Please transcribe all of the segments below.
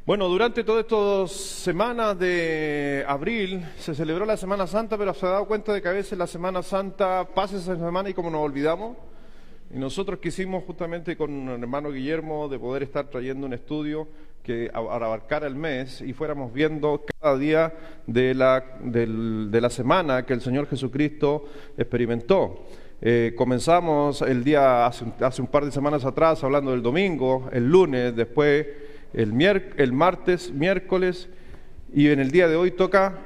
Bueno, durante todas estas semanas de abril se celebró la Semana Santa, pero se ha dado cuenta de que a veces la Semana Santa pasa esa semana y como nos olvidamos. Y nosotros quisimos justamente con el hermano Guillermo de poder estar trayendo un estudio que abarcara el mes y fuéramos viendo cada día de la semana que el Señor Jesucristo experimentó. Comenzamos el día hace un par de semanas atrás hablando del domingo, el lunes, después el martes, miércoles, y en el día de hoy toca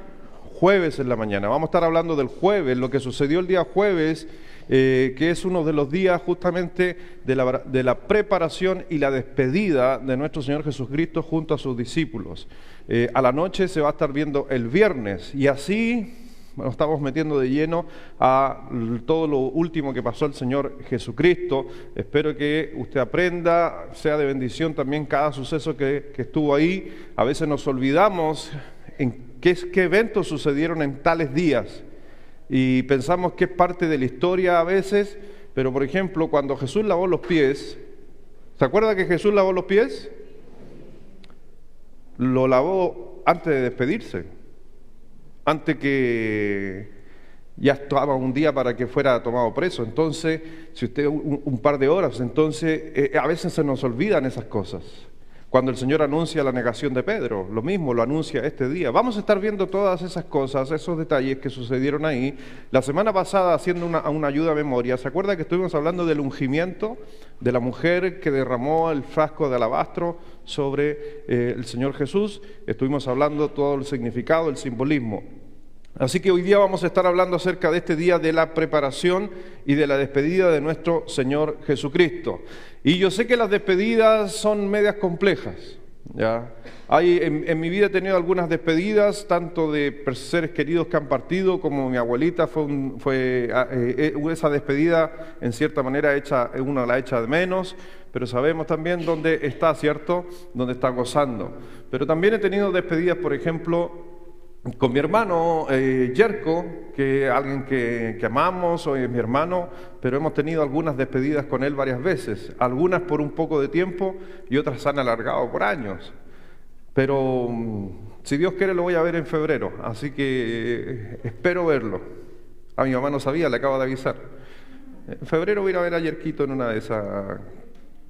jueves en la mañana. Vamos a estar hablando del jueves, lo que sucedió el día jueves, que es uno de los días justamente de la preparación y la despedida de nuestro Señor Jesucristo junto a sus discípulos. A la noche se va a estar viendo el viernes, y así nos estamos metiendo de lleno a todo lo último que pasó el Señor Jesucristo. Espero que usted aprenda, sea de bendición también cada suceso que estuvo ahí. A veces nos olvidamos en qué eventos sucedieron en tales días y pensamos que es parte de la historia a veces, pero por ejemplo, cuando Jesús lavó los pies, ¿se acuerda que Jesús lavó los pies? Lo lavó antes de despedirse. Antes que ya estaba un día para que fuera tomado preso. Entonces, si usted un par de horas, entonces a veces se nos olvidan esas cosas. Cuando el Señor anuncia la negación de Pedro, lo mismo lo anuncia este día. Vamos a estar viendo todas esas cosas, esos detalles que sucedieron ahí. La semana pasada, haciendo una ayuda a memoria, ¿se acuerda que estuvimos hablando del ungimiento de la mujer que derramó el frasco de alabastro sobre el Señor Jesús? Estuvimos hablando todo el significado, el simbolismo. Así que hoy día vamos a estar hablando acerca de este día de la preparación y de la despedida de nuestro Señor Jesucristo. Y yo sé que las despedidas son medias complejas, ¿ya? En mi vida he tenido algunas despedidas, tanto de seres queridos que han partido, como mi abuelita esa despedida en cierta manera uno la echa de menos, pero sabemos también dónde está, ¿cierto? Dónde está gozando. Pero también he tenido despedidas, por ejemplo, con mi hermano Yerko, que es alguien que amamos, hoy es mi hermano, pero hemos tenido algunas despedidas con él varias veces, algunas por un poco de tiempo y otras se han alargado por años. Pero si Dios quiere lo voy a ver en febrero, así que espero verlo. A mi mamá no sabía, le acabo de avisar. En febrero voy a ir a ver a Yerquito en una de esas,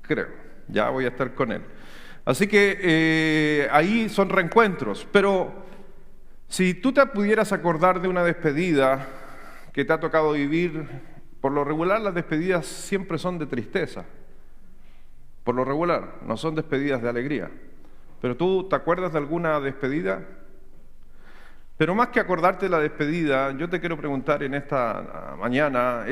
creo, ya voy a estar con él. Así que ahí son reencuentros, pero si tú te pudieras acordar de una despedida que te ha tocado vivir, por lo regular las despedidas siempre son de tristeza, por lo regular, no son despedidas de alegría. Pero tú te acuerdas de alguna despedida. Pero más que acordarte de la despedida, yo te quiero preguntar en esta mañana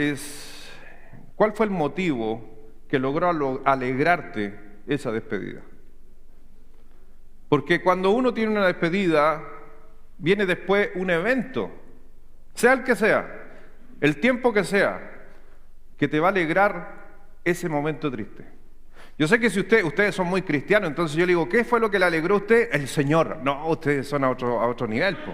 ¿cuál fue el motivo que logró alegrarte esa despedida? Porque cuando uno tiene una despedida, viene después un evento, sea el que sea, el tiempo que sea, que te va a alegrar ese momento triste. Yo sé que si ustedes son muy cristianos, entonces yo le digo, ¿qué fue lo que le alegró a usted? El Señor. No, ustedes son a otro nivel, po.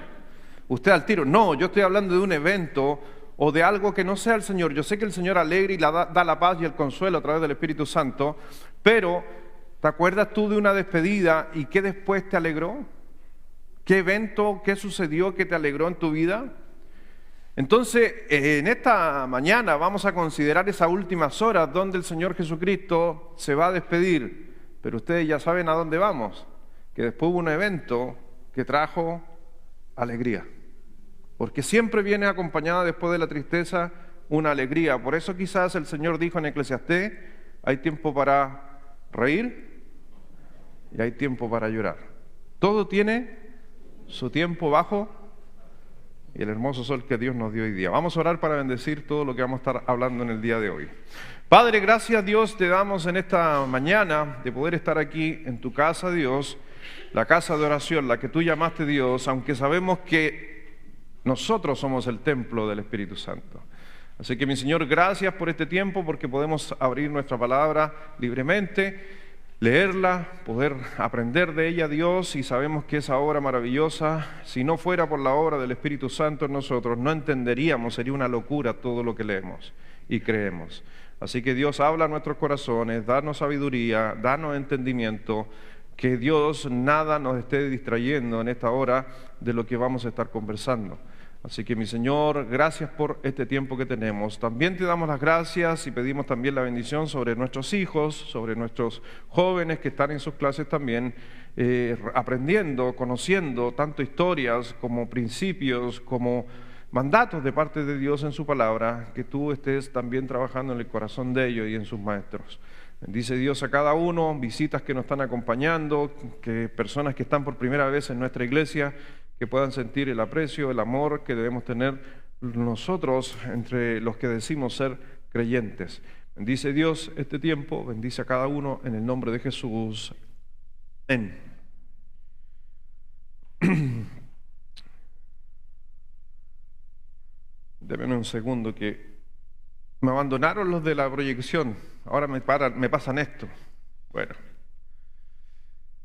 Usted al tiro. No, yo estoy hablando de un evento o de algo que no sea el Señor. Yo sé que el Señor alegra y da la paz y el consuelo a través del Espíritu Santo, pero ¿te acuerdas tú de una despedida y qué después te alegró? ¿Qué evento, qué sucedió que te alegró en tu vida? Entonces, en esta mañana vamos a considerar esas últimas horas donde el Señor Jesucristo se va a despedir. Pero ustedes ya saben a dónde vamos, que después hubo un evento que trajo alegría. Porque siempre viene acompañada después de la tristeza una alegría. Por eso quizás el Señor dijo en Eclesiastés, hay tiempo para reír y hay tiempo para llorar. Todo tiene su tiempo bajo y el hermoso sol que Dios nos dio hoy día. Vamos a orar para bendecir todo lo que vamos a estar hablando en el día de hoy. Padre, gracias Dios te damos en esta mañana de poder estar aquí en tu casa, Dios, la casa de oración, la que tú llamaste Dios, aunque sabemos que nosotros somos el templo del Espíritu Santo. Así que mi Señor, gracias por este tiempo, porque podemos abrir nuestra palabra libremente, leerla, poder aprender de ella, Dios, y sabemos que esa obra maravillosa, si no fuera por la obra del Espíritu Santo en nosotros, no entenderíamos, sería una locura todo lo que leemos y creemos. Así que Dios habla a nuestros corazones, danos sabiduría, danos entendimiento, que Dios nada nos esté distrayendo en esta hora de lo que vamos a estar conversando. Así que mi Señor, gracias por este tiempo que tenemos. También te damos las gracias y pedimos también la bendición sobre nuestros hijos, sobre nuestros jóvenes que están en sus clases también, aprendiendo, conociendo tanto historias como principios, como mandatos de parte de Dios en su palabra, que tú estés también trabajando en el corazón de ellos y en sus maestros. Bendice Dios a cada uno, visitas que nos están acompañando, que personas que están por primera vez en nuestra iglesia, que puedan sentir el aprecio, el amor que debemos tener nosotros entre los que decimos ser creyentes. Bendice Dios este tiempo, bendice a cada uno en el nombre de Jesús. Amén. Deme un segundo que me abandonaron los de la proyección. Ahora me pasan esto. Bueno.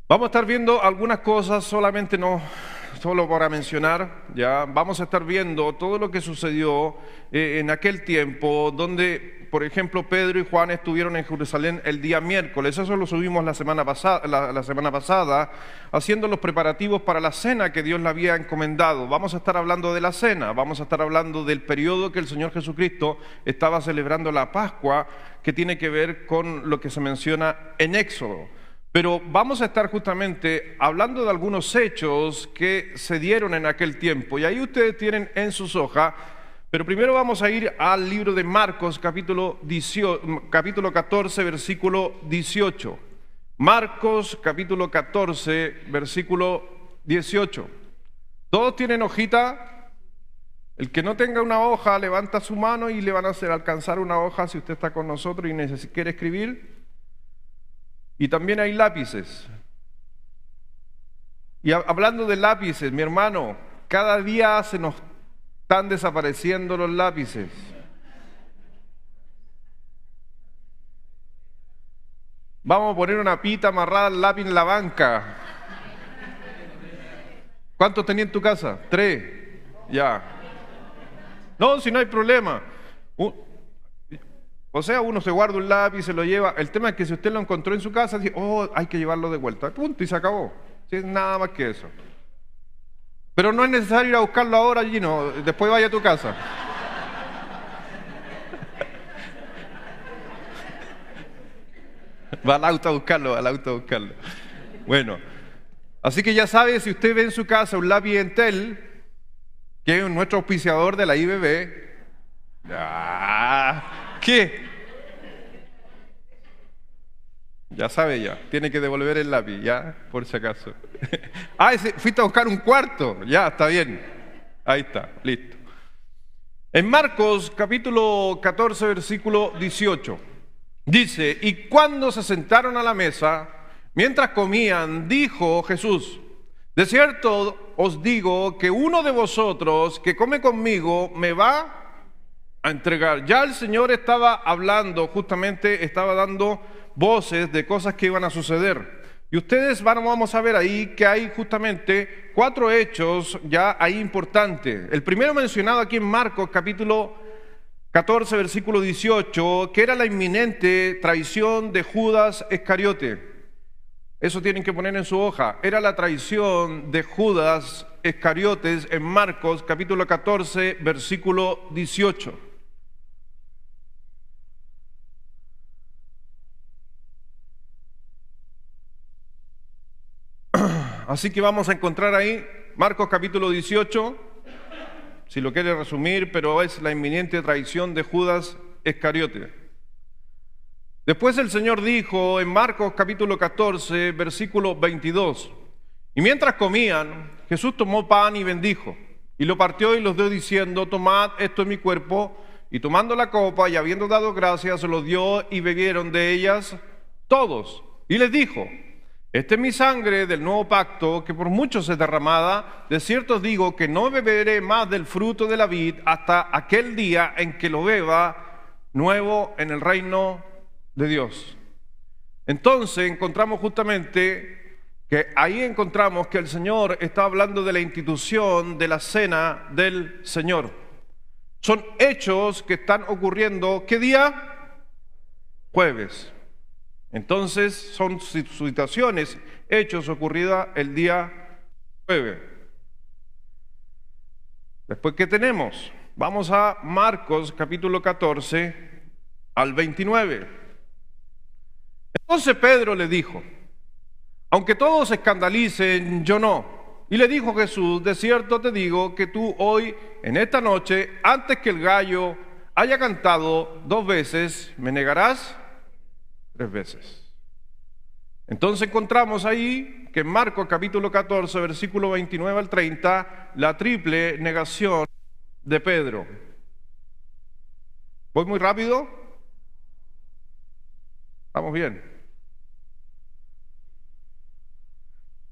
Vamos a estar viendo algunas cosas, solo para mencionar, ya vamos a estar viendo todo lo que sucedió en aquel tiempo, donde, por ejemplo, Pedro y Juan estuvieron en Jerusalén el día miércoles. Eso lo subimos la semana pasada, haciendo los preparativos para la cena que Dios le había encomendado. Vamos a estar hablando de la cena, vamos a estar hablando del periodo que el Señor Jesucristo estaba celebrando la Pascua, que tiene que ver con lo que se menciona en Éxodo. Pero vamos a estar justamente hablando de algunos hechos que se dieron en aquel tiempo. Y ahí ustedes tienen en sus hojas, pero primero vamos a ir al libro de Marcos, capítulo 14, versículo 18. Marcos, capítulo 14, versículo 18. ¿Todos tienen hojita? El que no tenga una hoja, levanta su mano y le van a hacer alcanzar una hoja si usted está con nosotros y quiere escribir. Y también hay lápices. Y hablando de lápices, mi hermano, cada día se nos están desapareciendo los lápices. Vamos a poner una pita amarrada al lápiz en la banca. ¿Cuántos tenía en tu casa? 3. Ya. No, si no hay problema. O sea, uno se guarda un lápiz, se lo lleva. El tema es que si usted lo encontró en su casa, dice, hay que llevarlo de vuelta. Punto, y se acabó. Sí, nada más que eso. Pero no es necesario ir a buscarlo ahora, Gino. Después vaya a tu casa. Va al auto a buscarlo, Bueno, así que ya sabe, si usted ve en su casa un lápiz Entel, que es nuestro auspiciador de la IBB, ¿qué? Ya sabe ya, tiene que devolver el lápiz, ya, por si acaso. Fuiste a buscar un cuarto, ya, está bien. Ahí está, listo. En Marcos, capítulo 14, versículo 18, dice, y cuando se sentaron a la mesa, mientras comían, dijo Jesús, de cierto os digo que uno de vosotros que come conmigo me va a entregar. Ya el Señor estaba hablando, justamente estaba dando voces de cosas que iban a suceder. Y ustedes vamos a ver ahí que hay justamente 4 hechos ya ahí importantes. El primero mencionado aquí en Marcos, capítulo 14, versículo 18, que era la inminente traición de Judas Iscariote. Eso tienen que poner en su hoja. Era la traición de Judas Iscariotes en Marcos, capítulo 14, versículo 18. Así que vamos a encontrar ahí Marcos capítulo 18, si lo quiere resumir, pero es la inminente traición de Judas Iscariote. Después el Señor dijo en Marcos capítulo 14, versículo 22, y mientras comían, Jesús tomó pan y bendijo, y lo partió y los dio diciendo, tomad, esto es mi cuerpo, y tomando la copa y habiendo dado gracias, lo dio y bebieron de ellas todos. Y les dijo, esta es mi sangre del nuevo pacto, que por muchos es derramada. De cierto os digo que no beberé más del fruto de la vid hasta aquel día en que lo beba nuevo en el reino de Dios. Entonces encontramos justamente que ahí encontramos que el Señor está hablando de la institución de la cena del Señor. Son hechos que están ocurriendo, ¿qué día? Jueves. Entonces son situaciones, hechos ocurridos el día 9. Después, ¿qué tenemos? Vamos a Marcos capítulo 14 al 29. Entonces Pedro le dijo: aunque todos se escandalicen, yo no. Y le dijo Jesús: de cierto te digo que tú hoy, en esta noche, antes que el gallo haya cantado 2 veces, me negarás 3 veces. Entonces encontramos ahí que en Marcos capítulo 14, versículo 29 al 30, la triple negación de Pedro. ¿Voy muy rápido? ¿Estamos bien?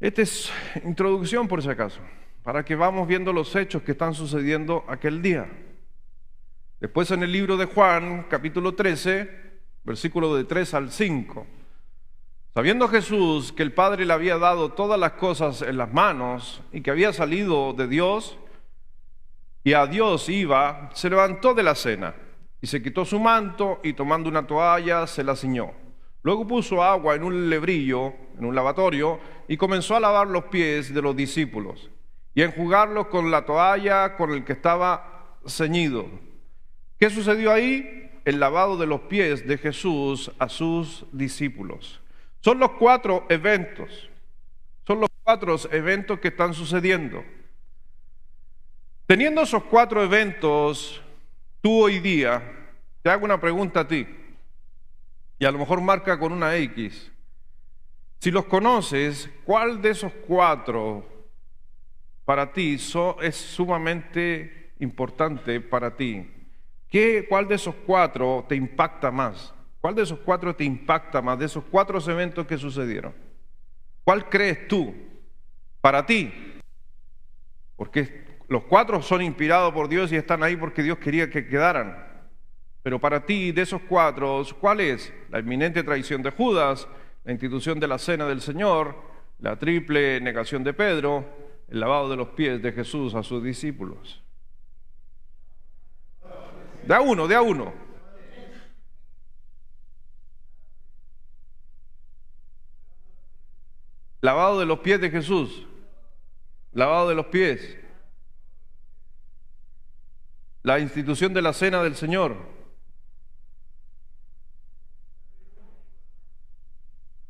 Esta es introducción por si acaso, para que vamos viendo los hechos que están sucediendo aquel día. Después en el libro de Juan, capítulo 13, versículo de 3 al 5. Sabiendo Jesús que el Padre le había dado todas las cosas en las manos y que había salido de Dios y a Dios iba, se levantó de la cena y se quitó su manto y tomando una toalla se la ciñó. Luego puso agua en un lebrillo, en un lavatorio, y comenzó a lavar los pies de los discípulos y a enjugarlos con la toalla con el que estaba ceñido. ¿Qué sucedió ahí? El lavado de los pies de Jesús a sus discípulos. Son los 4 eventos. Son los 4 eventos que están sucediendo. Teniendo esos 4 eventos, tú hoy día, te hago una pregunta a ti, y a lo mejor marca con una X. Si los conoces, ¿cuál de esos 4 para ti es sumamente importante para ti? ¿Cuál de esos 4 te impacta más? ¿Cuál de esos 4 te impacta más, de esos 4 eventos que sucedieron? ¿Cuál crees tú para ti? Porque los 4 son inspirados por Dios y están ahí porque Dios quería que quedaran. Pero para ti, de esos 4, ¿cuál es? La inminente traición de Judas, la institución de la cena del Señor, la triple negación de Pedro, el lavado de los pies de Jesús a sus discípulos. De a uno. Lavado de los pies de Jesús. Lavado de los pies. La institución de la cena del Señor.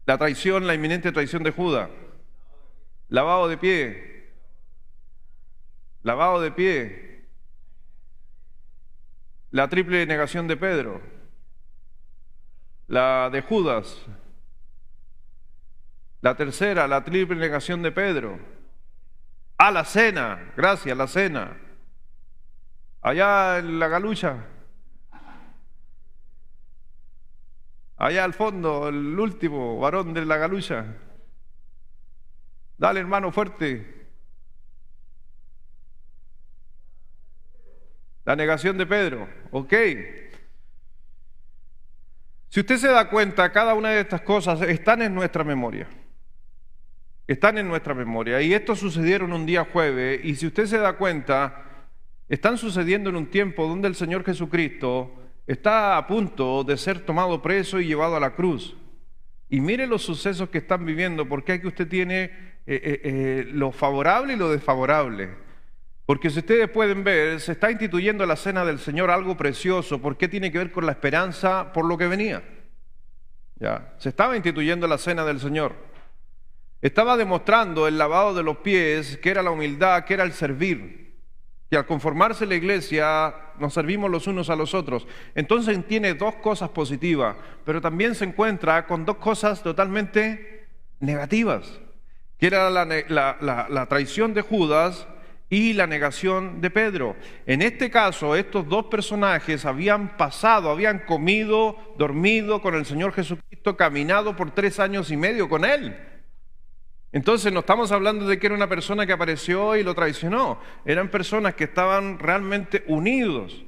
La traición, la inminente traición de Judas. Lavado de pie. Lavado de pie. La triple negación de Pedro. La de Judas. La tercera, la triple negación de Pedro. La cena. Gracias, la cena. Allá en la galucha. Allá al fondo, el último varón de la galucha. Dale, hermano, fuerte. La negación de Pedro. Ok. Si usted se da cuenta, cada una de estas cosas están en nuestra memoria. Están en nuestra memoria. Y estos sucedieron un día jueves. Y si usted se da cuenta, están sucediendo en un tiempo donde el Señor Jesucristo está a punto de ser tomado preso y llevado a la cruz. Y mire los sucesos que están viviendo, porque aquí usted tiene lo favorable y lo desfavorable. Porque si ustedes pueden ver, se está instituyendo la cena del Señor, algo precioso, porque tiene que ver con la esperanza por lo que venía. ¿Ya? Se estaba instituyendo la cena del Señor. Estaba demostrando el lavado de los pies, que era la humildad, que era el servir. Que al conformarse la iglesia nos servimos los unos a los otros. Entonces tiene 2 cosas positivas, pero también se encuentra con 2 cosas totalmente negativas, que era la traición de Judas y la negación de Pedro. En este caso, estos 2 personajes habían comido, dormido con el Señor Jesucristo, caminado por 3 años y medio con Él. Entonces no estamos hablando de que era una persona que apareció y lo traicionó. Eran personas que estaban realmente unidos.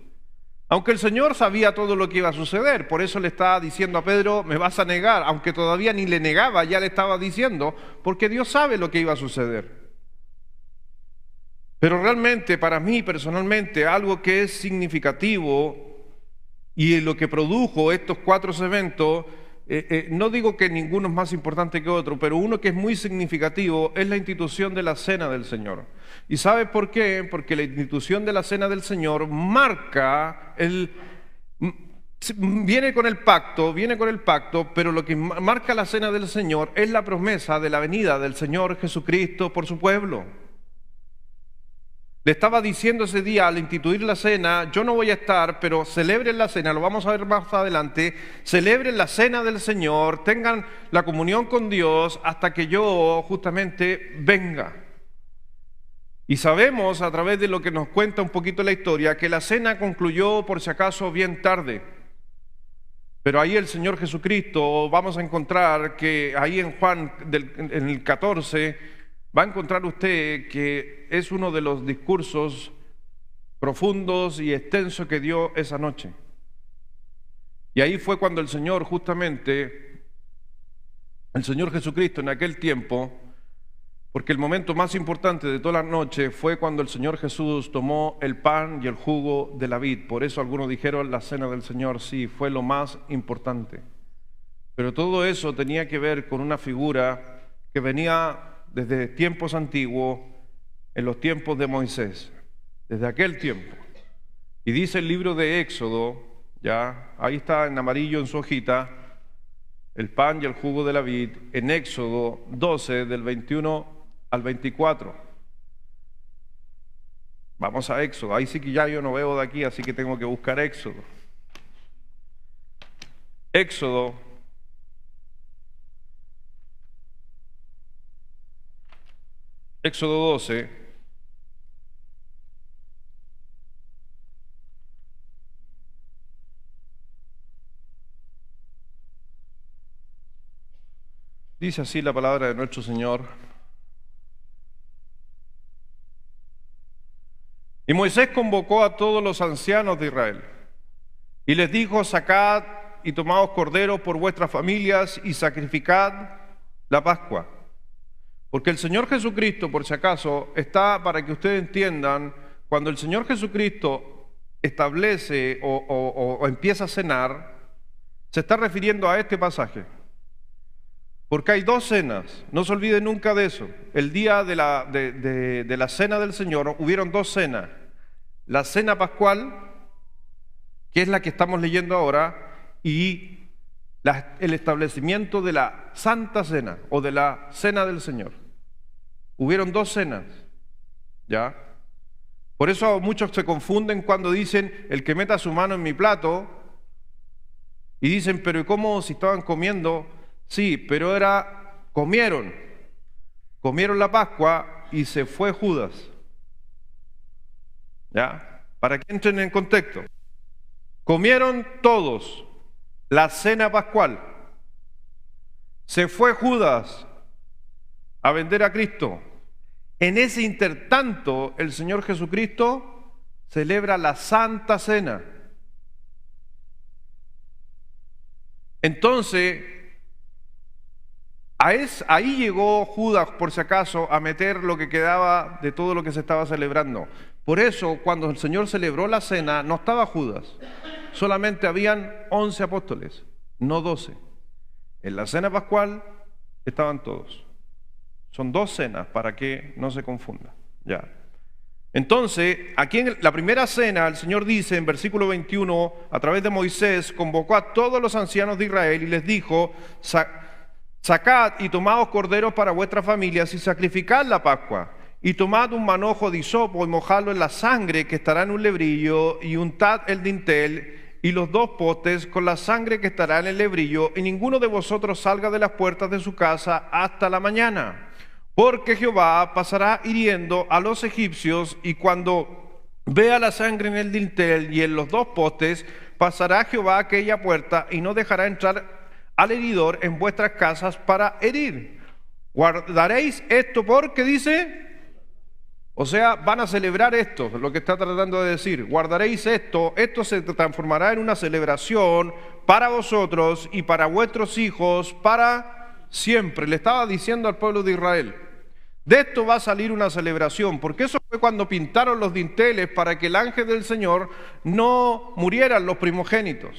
Aunque el Señor sabía todo lo que iba a suceder, por eso le estaba diciendo a Pedro, me vas a negar, aunque todavía ni le negaba, ya le estaba diciendo, porque Dios sabe lo que iba a suceder. Pero realmente para mí personalmente algo que es significativo y lo que produjo estos 4 eventos no digo que ninguno es más importante que otro, pero uno que es muy significativo es la institución de la Cena del Señor. ¿Y sabe por qué? Porque la institución de la Cena del Señor viene con el pacto, pero lo que marca la Cena del Señor es la promesa de la venida del Señor Jesucristo por su pueblo. Le estaba diciendo ese día al instituir la cena, yo no voy a estar, pero celebren la cena, lo vamos a ver más adelante, celebren la cena del Señor, tengan la comunión con Dios hasta que yo justamente venga. Y sabemos a través de lo que nos cuenta un poquito la historia, que la cena concluyó por si acaso bien tarde. Pero ahí el Señor Jesucristo, vamos a encontrar que ahí en Juan, en el 14, va a encontrar usted que es uno de los discursos profundos y extensos que dio esa noche. Y ahí fue cuando el Señor Jesucristo en aquel tiempo, porque el momento más importante de toda la noche fue cuando el Señor Jesús tomó el pan y el jugo de la vid. Por eso algunos dijeron la cena del Señor, sí, fue lo más importante. Pero todo eso tenía que ver con una figura que venía desde tiempos antiguos, en los tiempos de Moisés, desde aquel tiempo. Y dice el libro de Éxodo, ya, ahí está en amarillo en su hojita, el pan y el jugo de la vid, en Éxodo 12, del 21 al 24. Vamos a Éxodo, ahí sí que ya yo no veo de aquí, así que tengo que buscar Éxodo. Éxodo Éxodo 12, dice así la palabra de nuestro Señor. Y Moisés convocó a todos los ancianos de Israel y les dijo: sacad y tomaos corderos por vuestras familias y sacrificad la Pascua. Porque el Señor Jesucristo, por si acaso, está, para que ustedes entiendan, cuando el Señor Jesucristo establece o empieza a cenar, se está refiriendo a este pasaje. Porque hay dos cenas, no se olviden nunca de eso. El día de la cena del Señor hubieron dos cenas. La cena pascual, que es la que estamos leyendo ahora, y el establecimiento de la Santa Cena o de la Cena del Señor. Hubieron dos cenas, ¿ya? Por eso muchos se confunden cuando dicen el que meta su mano en mi plato y dicen, pero ¿y cómo si estaban comiendo? Sí, pero comieron la Pascua y se fue Judas, ¿ya? Para que entren en contexto. Comieron todos la cena pascual. Se fue Judas a vender a Cristo. En ese intertanto, el Señor Jesucristo celebra la Santa Cena. Entonces, ahí llegó Judas, por si acaso, a meter lo que quedaba de todo lo que se estaba celebrando. Por eso, cuando el Señor celebró la cena, no estaba Judas. Solamente habían 11 apóstoles, no 12. En la cena pascual estaban todos. Son dos cenas para que no se confunda. Ya. Entonces, aquí en la primera cena, el Señor dice en versículo 21, a través de Moisés, convocó a todos los ancianos de Israel y les dijo: sacad y tomaos corderos para vuestras familias y sacrificad la Pascua. Y tomad un manojo de hisopo y mojadlo en la sangre que estará en un lebrillo, y untad el dintel y los dos postes con la sangre que estará en el lebrillo, y ninguno de vosotros salga de las puertas de su casa hasta la mañana. Porque Jehová pasará hiriendo a los egipcios, y cuando vea la sangre en el dintel y en los dos postes, pasará Jehová aquella puerta y no dejará entrar al heridor en vuestras casas para herir. Guardaréis esto porque dice... O sea, van a celebrar esto, lo que está tratando de decir. Guardaréis esto se transformará en una celebración para vosotros y para vuestros hijos para siempre. Le estaba diciendo al pueblo de Israel, de esto va a salir una celebración, porque eso fue cuando pintaron los dinteles para que el ángel del Señor no murieran los primogénitos.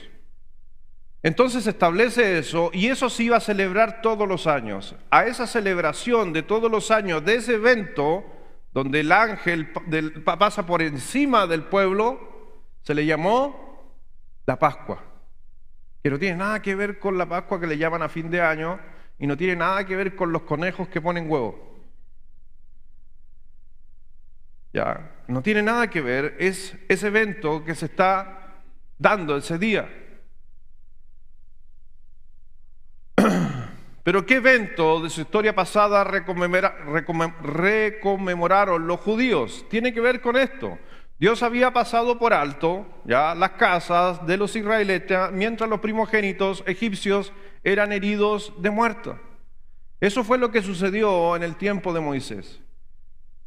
Entonces se establece eso y eso se iba a celebrar todos los años. A esa celebración de todos los años, de ese evento, donde el ángel pasa por encima del pueblo, se le llamó la Pascua. Que no tiene nada que ver con la Pascua que le llaman a fin de año y no tiene nada que ver con los conejos que ponen huevos. Ya, no tiene nada que ver, es ese evento que se está dando ese día. Pero ¿qué evento de su historia pasada reconmemoraron los judíos? Tiene que ver con esto. Dios había pasado por alto ya las casas de los israelitas mientras los primogénitos egipcios eran heridos de muerte. Eso fue lo que sucedió en el tiempo de Moisés.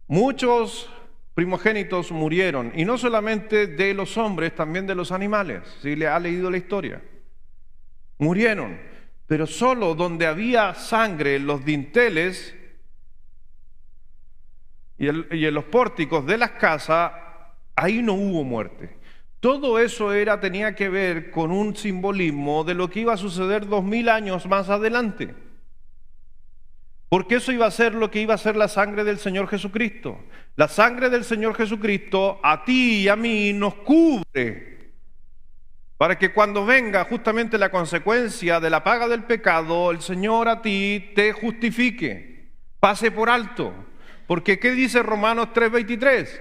Muchos primogénitos murieron, y no solamente de los hombres, también de los animales, si le ha leído la historia. Murieron, pero solo donde había sangre en los dinteles y en los pórticos de las casas, ahí no hubo muerte. Todo eso tenía que ver con un simbolismo de lo que iba a suceder 2000 años más adelante. Porque eso iba a ser lo que iba a ser la sangre del Señor Jesucristo. La sangre del Señor Jesucristo a ti y a mí nos cubre, para que cuando venga justamente la consecuencia de la paga del pecado, el Señor a ti te justifique, pase por alto. Porque ¿qué dice Romanos 3:23?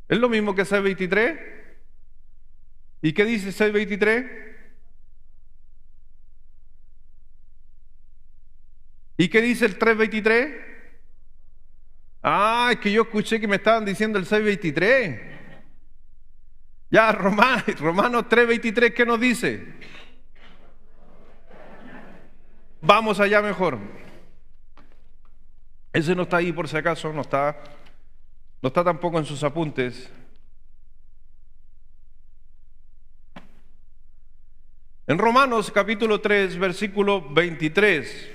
¿Es lo mismo que 6:23? ¿Y qué dice 6:23? ¿Y qué dice el 3:23? Ah, es que yo escuché que me estaban diciendo el 6:23. Ya, Romanos 3:23, ¿qué nos dice? Vamos allá mejor. Ese no está ahí por si acaso, no está tampoco en sus apuntes. En Romanos capítulo 3, versículo 23,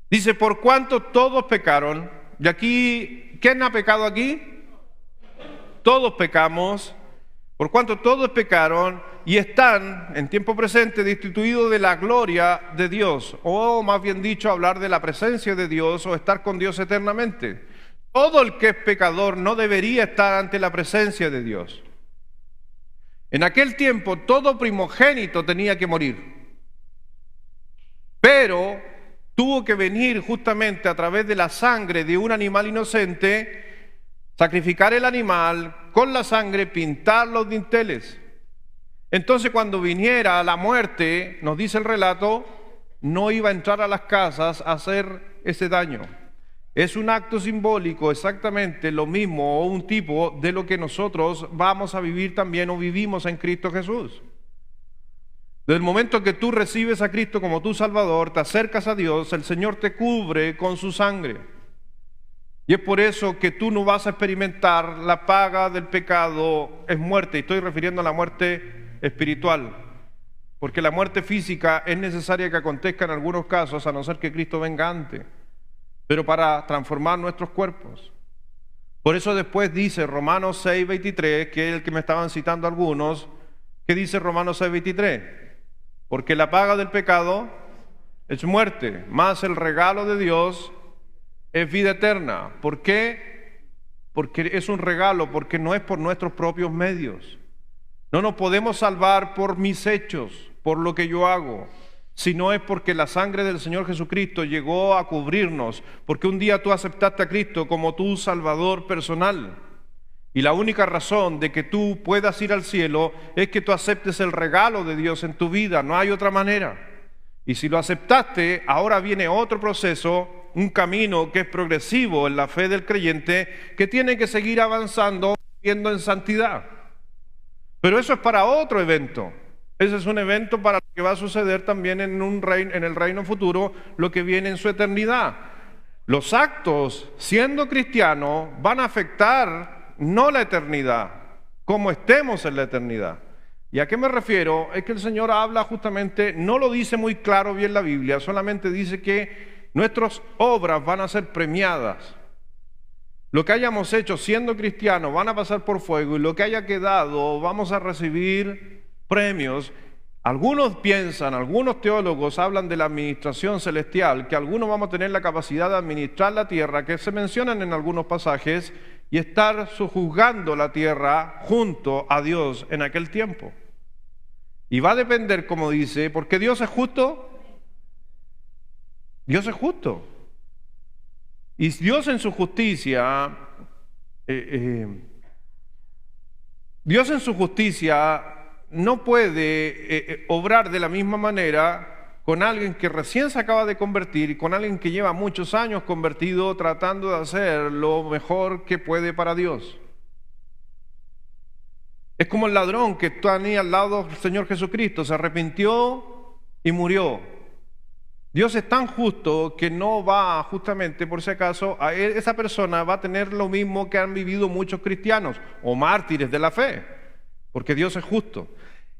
dice, por cuanto todos pecaron, y aquí, ¿quién ha pecado aquí? Todos pecamos, por cuanto todos pecaron y están en tiempo presente destituidos de la gloria de Dios, o más bien dicho, hablar de la presencia de Dios o estar con Dios eternamente. Todo el que es pecador no debería estar ante la presencia de Dios. En aquel tiempo todo primogénito tenía que morir, pero tuvo que venir justamente a través de la sangre de un animal inocente, sacrificar el animal, con la sangre pintar los dinteles. Entonces cuando viniera la muerte, nos dice el relato, no iba a entrar a las casas a hacer ese daño. Es un acto simbólico, exactamente lo mismo o un tipo de lo que nosotros vamos a vivir también o vivimos en Cristo Jesús. Desde el momento que tú recibes a Cristo como tu Salvador, te acercas a Dios, el Señor te cubre con su sangre. Y es por eso que tú no vas a experimentar la paga del pecado, es muerte. Y estoy refiriendo a la muerte espiritual, porque la muerte física es necesaria que acontezca en algunos casos, a no ser que Cristo venga antes, pero para transformar nuestros cuerpos. Por eso después dice Romanos 6:23, que es el que me estaban citando algunos, ¿qué dice Romanos 6:23? Porque la paga del pecado es muerte, más el regalo de Dios es vida eterna. ¿Por qué? Porque es un regalo, porque no es por nuestros propios medios. No nos podemos salvar por mis hechos, por lo que yo hago, sino es porque la sangre del Señor Jesucristo llegó a cubrirnos, porque un día tú aceptaste a Cristo como tu Salvador personal. Y la única razón de que tú puedas ir al cielo es que tú aceptes el regalo de Dios en tu vida, no hay otra manera. Y si lo aceptaste, ahora viene otro proceso, un camino que es progresivo en la fe del creyente, que tiene que seguir avanzando, viviendo en santidad. Pero eso es para otro evento. Ese es un evento para lo que va a suceder también en el reino futuro, lo que viene en su eternidad. Los actos, siendo cristianos, van a afectar no la eternidad, como estemos en la eternidad. ¿Y a qué me refiero? Es que el Señor habla justamente, no lo dice muy claro bien la Biblia, solamente dice que nuestras obras van a ser premiadas. Lo que hayamos hecho siendo cristianos van a pasar por fuego, y lo que haya quedado vamos a recibir premios. Algunos piensan, algunos teólogos hablan de la administración celestial, que algunos vamos a tener la capacidad de administrar la tierra, que se mencionan en algunos pasajes, y estar sojuzgando la tierra junto a Dios en aquel tiempo. Y va a depender, como dice, porque Dios es justo. Dios es justo. Y Dios en su justicia, Dios en su justicia no puede obrar de la misma manera con alguien que recién se acaba de convertir y con alguien que lleva muchos años convertido tratando de hacer lo mejor que puede para Dios. Es como el ladrón que tenía al lado del Señor Jesucristo, se arrepintió y murió. Dios es tan justo que no va, justamente por si acaso, esa persona va a tener lo mismo que han vivido muchos cristianos o mártires de la fe, porque Dios es justo.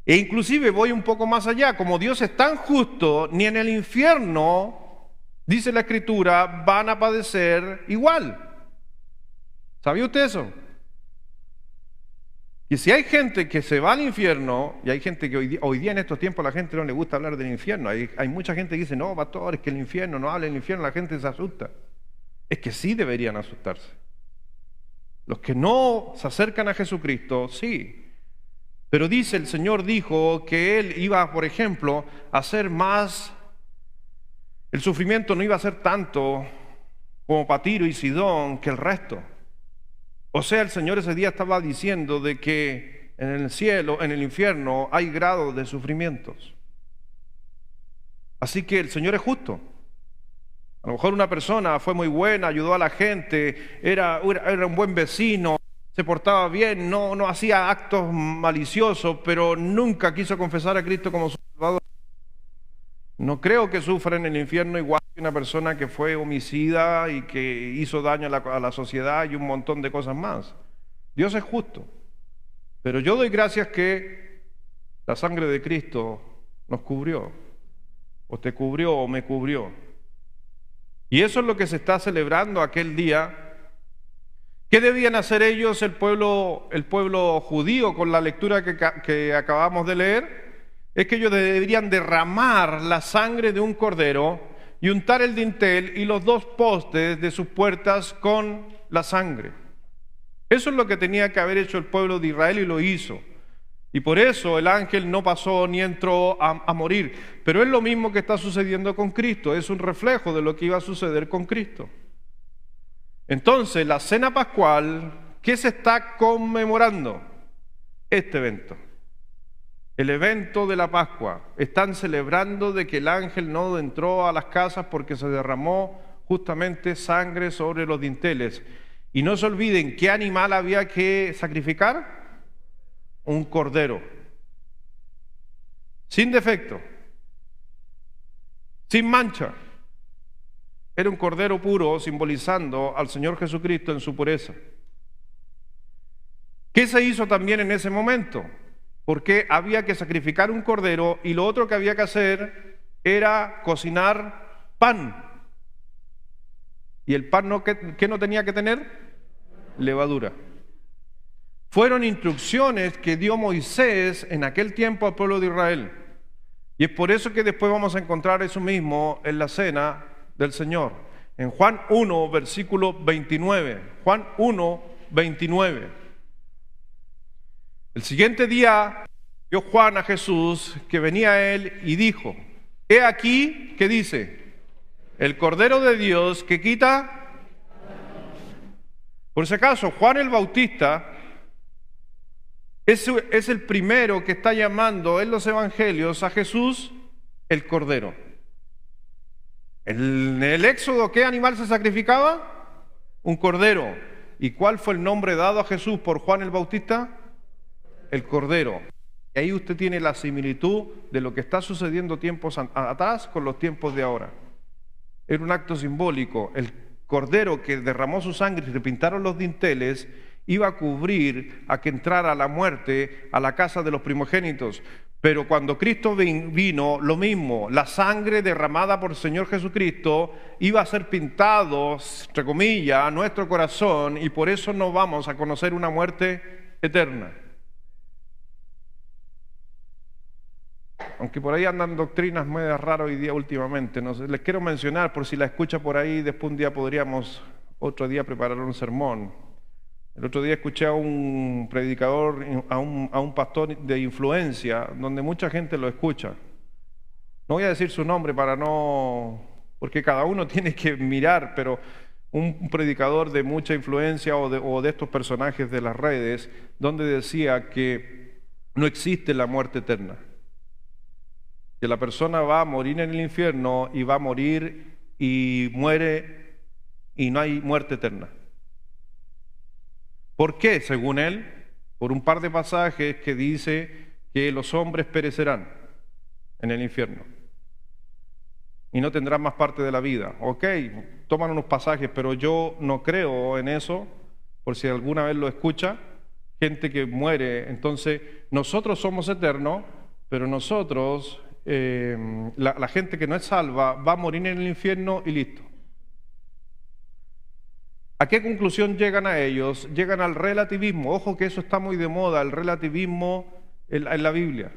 E inclusive voy un poco más allá, como Dios es tan justo, ni en el infierno, dice la Escritura, van a padecer igual. ¿Sabía usted eso? Y si hay gente que se va al infierno, y hay gente que hoy día en estos tiempos a la gente no le gusta hablar del infierno, hay mucha gente que dice, no, pastor, es que el infierno, no hable del infierno, la gente se asusta. Es que sí deberían asustarse. Los que no se acercan a Jesucristo, sí. Pero dice, el Señor dijo que Él iba, por ejemplo, a hacer más, el sufrimiento no iba a ser tanto como para Tiro y Sidón que el resto. O sea, el Señor ese día estaba diciendo de que en el cielo, en el infierno, hay grados de sufrimientos. Así que el Señor es justo. A lo mejor una persona fue muy buena, ayudó a la gente, era un buen vecino, se portaba bien, no hacía actos maliciosos, pero nunca quiso confesar a Cristo como su Salvador. No creo que sufra en el infierno igual que una persona que fue homicida y que hizo daño a la sociedad y un montón de cosas más. Dios es justo. Pero yo doy gracias que la sangre de Cristo nos cubrió, o te cubrió o me cubrió. Y eso es lo que se está celebrando aquel día. ¿Qué debían hacer ellos, el pueblo judío, con la lectura que acabamos de leer? Es que ellos deberían derramar la sangre de un cordero y untar el dintel y los dos postes de sus puertas con la sangre. Eso es lo que tenía que haber hecho el pueblo de Israel y lo hizo. Y por eso el ángel no pasó ni entró a morir. Pero es lo mismo que está sucediendo con Cristo, es un reflejo de lo que iba a suceder con Cristo. Entonces, la cena pascual, ¿qué se está conmemorando? Este evento. El evento de la Pascua. Están celebrando de que el ángel no entró a las casas porque se derramó justamente sangre sobre los dinteles. Y no se olviden, ¿qué animal había que sacrificar? Un cordero. Sin defecto. Sin mancha. Era un cordero puro, simbolizando al Señor Jesucristo en su pureza. ¿Qué se hizo también en ese momento? Porque había que sacrificar un cordero y lo otro que había que hacer era cocinar pan. ¿Y el pan qué no tenía que tener? Levadura. Fueron instrucciones que dio Moisés en aquel tiempo al pueblo de Israel. Y es por eso que después vamos a encontrar eso mismo en la cena del Señor. En Juan 1, versículo 29. Juan 1, 29. El siguiente día vio Juan a Jesús que venía a él y dijo, he aquí, ¿qué dice? El Cordero de Dios que quita. Por si acaso, Juan el Bautista es el primero que está llamando en los evangelios a Jesús el Cordero. En el Éxodo, ¿qué animal se sacrificaba? Un cordero. ¿Y cuál fue el nombre dado a Jesús por Juan el Bautista? El Cordero. Y ahí usted tiene la similitud de lo que está sucediendo tiempos atrás con los tiempos de ahora. Era un acto simbólico. El Cordero que derramó su sangre y repintaron los dinteles iba a cubrir a que entrara la muerte a la casa de los primogénitos. Pero cuando Cristo vino, lo mismo, la sangre derramada por el Señor Jesucristo iba a ser pintado, entre comillas, a nuestro corazón, y por eso no vamos a conocer una muerte eterna. Aunque por ahí andan doctrinas medias raras hoy día últimamente, no sé, les quiero mencionar por si la escucha por ahí, después un día podríamos otro día preparar un sermón. El otro día escuché a un predicador, a un pastor de influencia, donde mucha gente lo escucha. No voy a decir su nombre para no, porque cada uno tiene que mirar, pero un predicador de mucha influencia o de estos personajes de las redes, donde decía que no existe la muerte eterna. Que la persona va a morir en el infierno y va a morir y muere y no hay muerte eterna. ¿Por qué? Según él, por un par de pasajes que dice que los hombres perecerán en el infierno y no tendrán más parte de la vida. Ok, toman unos pasajes, pero yo no creo en eso, por si alguna vez lo escucha, gente que muere. Entonces, nosotros somos eternos, pero nosotros... la gente que no es salva va a morir en el infierno y listo. ¿A qué conclusión llegan a ellos? Llegan al relativismo. Ojo que eso está muy de moda, el relativismo en la Biblia.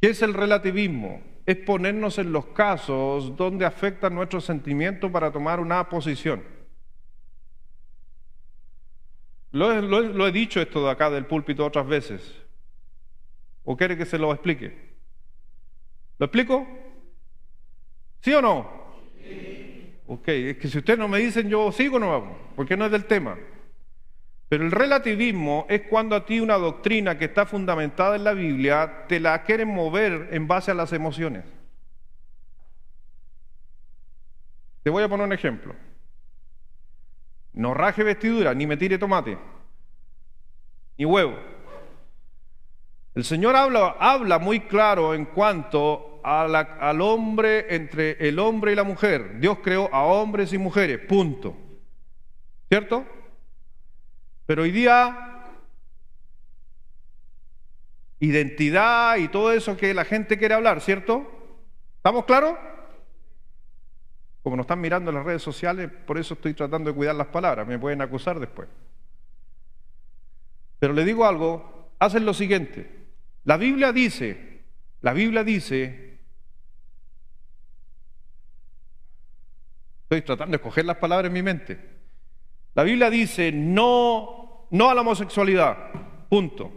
¿Qué es el relativismo? Es ponernos en los casos donde afectan nuestros sentimientos para tomar una posición. Lo he dicho esto de acá del púlpito otras veces. ¿O quiere que se lo explique? ¿Lo explico? ¿Sí o no? Sí. Ok, es que si ustedes no me dicen, yo sigo o no vamos, porque no es del tema. Pero el relativismo es cuando a ti una doctrina que está fundamentada en la Biblia te la quieren mover en base a las emociones. Te voy a poner un ejemplo. No raje vestidura, ni me tire tomate, ni huevo. El Señor habla muy claro en cuanto al hombre, entre el hombre y la mujer. Dios creó a hombres y mujeres, punto. ¿Cierto? Pero hoy día, identidad y todo eso que la gente quiere hablar, ¿cierto? ¿Estamos claros? Como nos están mirando en las redes sociales, por eso estoy tratando de cuidar las palabras, me pueden acusar después. Pero le digo algo, hacen lo siguiente. La Biblia dice, estoy tratando de escoger las palabras en mi mente. La Biblia dice no a la homosexualidad, punto.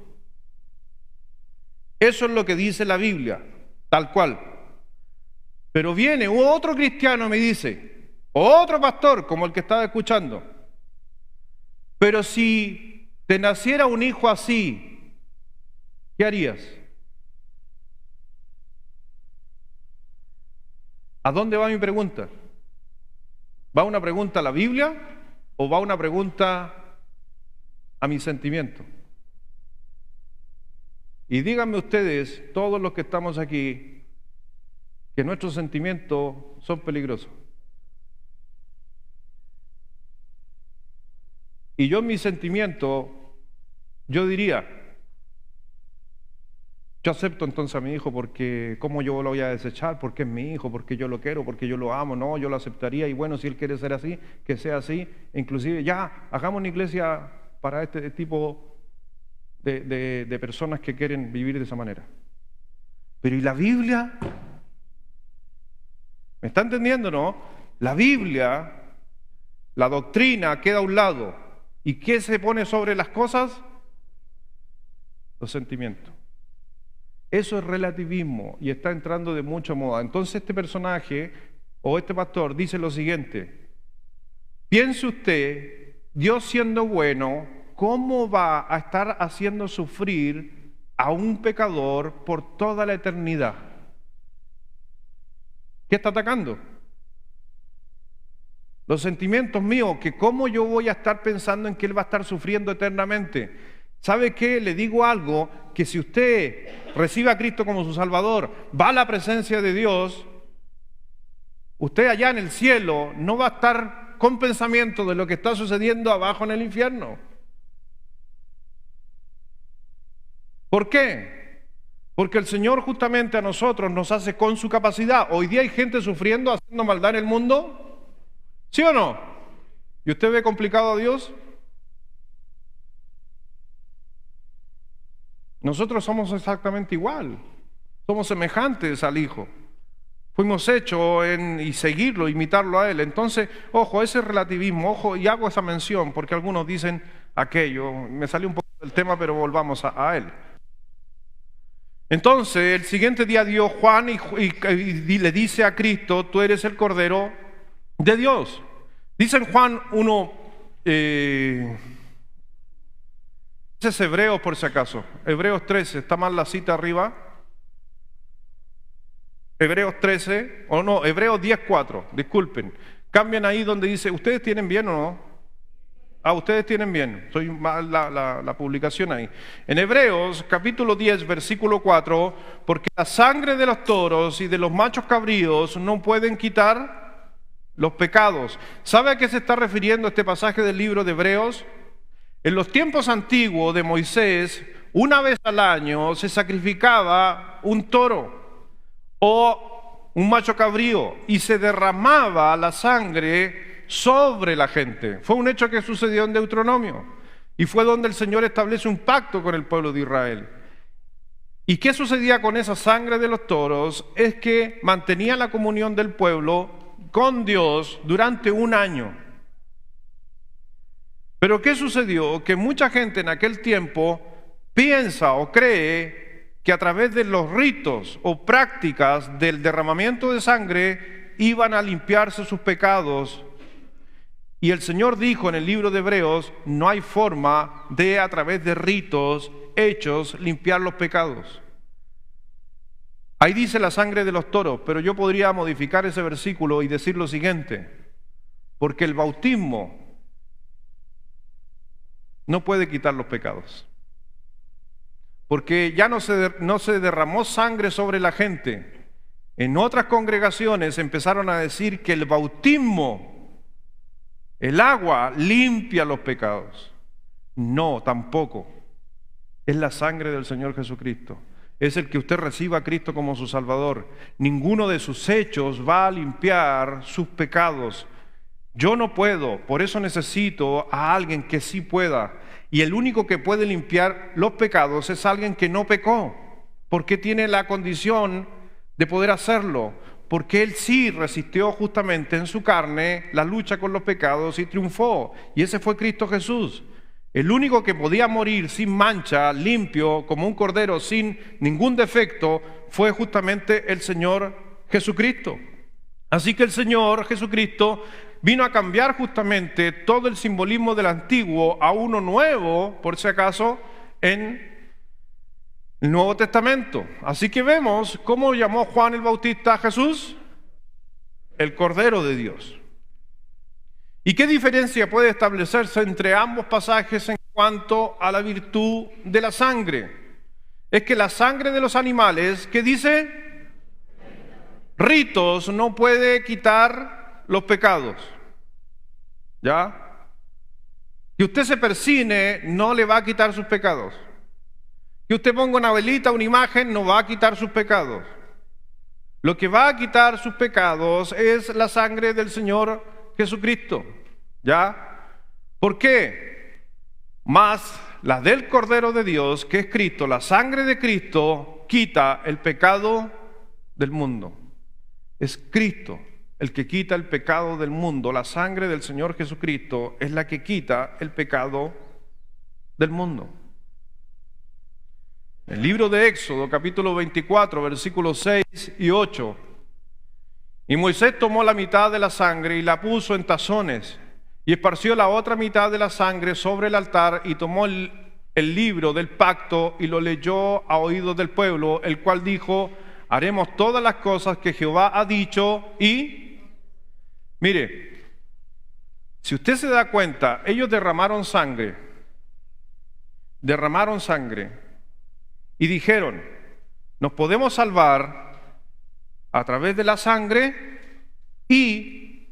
Eso es lo que dice la Biblia, tal cual. Pero viene otro cristiano y me dice, otro pastor como el que estaba escuchando, pero si te naciera un hijo así, ¿qué harías? ¿A dónde va mi pregunta? ¿Va una pregunta a la Biblia o va una pregunta a mi sentimiento? Y díganme ustedes, todos los que estamos aquí, que nuestros sentimientos son peligrosos. Y yo en mi sentimiento, yo diría, yo acepto entonces a mi hijo porque ¿cómo yo lo voy a desechar? Porque es mi hijo, porque yo lo quiero, porque yo lo amo. No, yo lo aceptaría y bueno, si él quiere ser así, que sea así. Inclusive ya, hagamos una iglesia para este tipo de personas que quieren vivir de esa manera. Pero ¿y la Biblia? ¿Me está entendiendo, no? La Biblia, la doctrina queda a un lado. ¿Y qué se pone sobre las cosas? Los sentimientos. Eso es relativismo y está entrando de mucha moda. Entonces este personaje o este pastor dice lo siguiente: piense usted, Dios siendo bueno, ¿cómo va a estar haciendo sufrir a un pecador por toda la eternidad? ¿Qué está atacando? Los sentimientos míos, que cómo yo voy a estar pensando en que Él va a estar sufriendo eternamente. ¿Sabe qué? Le digo algo, que si usted recibe a Cristo como su Salvador, va a la presencia de Dios, usted allá en el cielo no va a estar con pensamiento de lo que está sucediendo abajo en el infierno. ¿Por qué? Porque el Señor justamente a nosotros nos hace con su capacidad. Hoy día hay gente sufriendo, haciendo maldad en el mundo. ¿Sí o no? ¿Y usted ve complicado a Dios? Nosotros somos exactamente igual. Somos semejantes al Hijo. Fuimos hechos y seguirlo, imitarlo a Él. Entonces, ojo, ese relativismo, ojo, y hago esa mención porque algunos dicen aquello. Me salió un poco del tema, pero volvamos a Él. Entonces, el siguiente día dio Juan y le dice a Cristo, tú eres el Cordero de Dios. Dice en Juan 1, ese es Hebreos por si acaso, Hebreos 13, está mal la cita arriba. Hebreos 13, o no, Hebreos 10:4, disculpen. Cambian ahí donde dice, ¿ustedes tienen bien o no? Ah, ustedes tienen bien, soy mal la publicación ahí. En Hebreos capítulo 10, versículo 4, porque la sangre de los toros y de los machos cabríos no pueden quitar los pecados. ¿Sabe a qué se está refiriendo este pasaje del libro de Hebreos? En los tiempos antiguos de Moisés, una vez al año se sacrificaba un toro o un macho cabrío y se derramaba la sangre sobre la gente. Fue un hecho que sucedió en Deuteronomio y fue donde el Señor establece un pacto con el pueblo de Israel. ¿Y qué sucedía con esa sangre de los toros? Es que mantenía la comunión del pueblo con Dios durante un año. Pero ¿qué sucedió? Que mucha gente en aquel tiempo piensa o cree que a través de los ritos o prácticas del derramamiento de sangre iban a limpiarse sus pecados. Y el Señor dijo en el libro de Hebreos, no hay forma de a través de ritos hechos limpiar los pecados. Ahí dice la sangre de los toros, pero yo podría modificar ese versículo y decir lo siguiente, porque el bautismo no puede quitar los pecados. Porque ya no se derramó sangre sobre la gente. En otras congregaciones empezaron a decir que el bautismo, el agua, limpia los pecados. No, tampoco. Es la sangre del Señor Jesucristo. Es el que usted reciba a Cristo como su Salvador. Ninguno de sus hechos va a limpiar sus pecados. Yo no puedo, por eso necesito a alguien que sí pueda. Y el único que puede limpiar los pecados es alguien que no pecó, porque tiene la condición de poder hacerlo, porque Él sí resistió justamente en su carne la lucha con los pecados y triunfó. Y ese fue Cristo Jesús. El único que podía morir sin mancha, limpio, como un cordero, sin ningún defecto, fue justamente el Señor Jesucristo. Así que el Señor Jesucristo vino a cambiar justamente todo el simbolismo del antiguo a uno nuevo, por si acaso, en el Nuevo Testamento. Así que vemos cómo llamó Juan el Bautista a Jesús, el Cordero de Dios. ¿Y qué diferencia puede establecerse entre ambos pasajes en cuanto a la virtud de la sangre? Es que la sangre de los animales, ¿qué dice? Ritos no puede quitar los pecados. ¿Ya? Que usted se persine no le va a quitar sus pecados. Que usted ponga una velita, una imagen, no va a quitar sus pecados. Lo que va a quitar sus pecados es la sangre del Señor Jesucristo. ¿Ya? ¿Por qué? Más la del Cordero de Dios, que es Cristo, la sangre de Cristo, quita el pecado del mundo. Es Cristo el que quita el pecado del mundo. La sangre del Señor Jesucristo es la que quita el pecado del mundo. El libro de Éxodo, capítulo 24, versículos 6 y 8. Y Moisés tomó la mitad de la sangre y la puso en tazones, y esparció la otra mitad de la sangre sobre el altar, y tomó el libro del pacto y lo leyó a oídos del pueblo, el cual dijo: haremos todas las cosas que Jehová ha dicho. Y mire, si usted se da cuenta, ellos derramaron sangre y dijeron: nos podemos salvar a través de la sangre. Y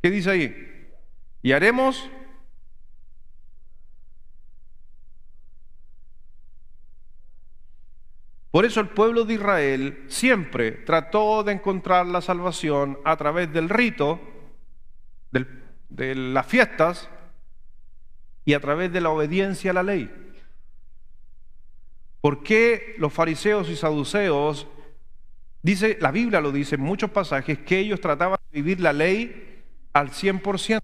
¿qué dice ahí? Y haremos Por eso el pueblo de Israel siempre trató de encontrar la salvación a través del rito, de las fiestas y a través de la obediencia a la ley. ¿Por qué los fariseos y saduceos, dice, la Biblia lo dice en muchos pasajes, que ellos trataban de vivir la ley al 100%?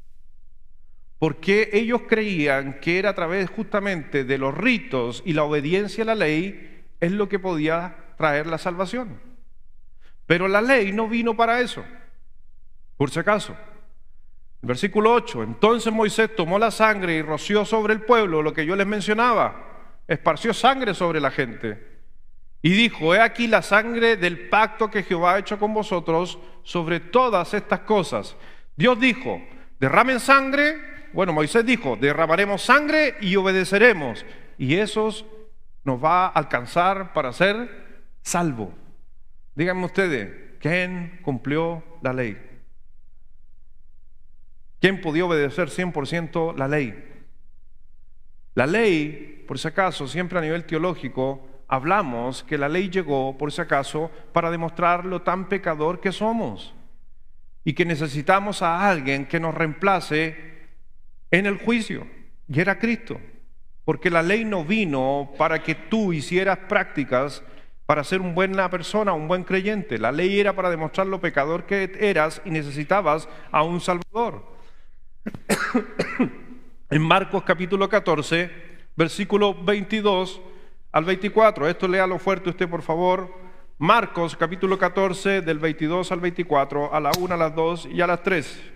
Porque ellos creían que era a través justamente de los ritos y la obediencia a la ley es lo que podía traer la salvación. Pero la ley no vino para eso, por si acaso. El versículo 8, entonces Moisés tomó la sangre y roció sobre el pueblo, lo que yo les mencionaba, esparció sangre sobre la gente. Y dijo, he aquí la sangre del pacto que Jehová ha hecho con vosotros sobre todas estas cosas. Dios dijo, derramen sangre, bueno, Moisés dijo, derramaremos sangre y obedeceremos. Y esos nos va a alcanzar para ser salvo. Díganme ustedes, ¿quién cumplió la ley? ¿Quién podía obedecer 100% la ley? La ley, por si acaso, siempre a nivel teológico, hablamos que la ley llegó, por si acaso, para demostrar lo tan pecador que somos y que necesitamos a alguien que nos reemplace en el juicio, y era Cristo. Porque la ley no vino para que tú hicieras prácticas para ser una buena persona, un buen creyente. La ley era para demostrar lo pecador que eras y necesitabas a un Salvador. En Marcos capítulo 14, versículo 22 al 24. Esto léalo fuerte usted, por favor. Marcos capítulo 14, del 22 al 24, a la 1, a las 2 y a las 3.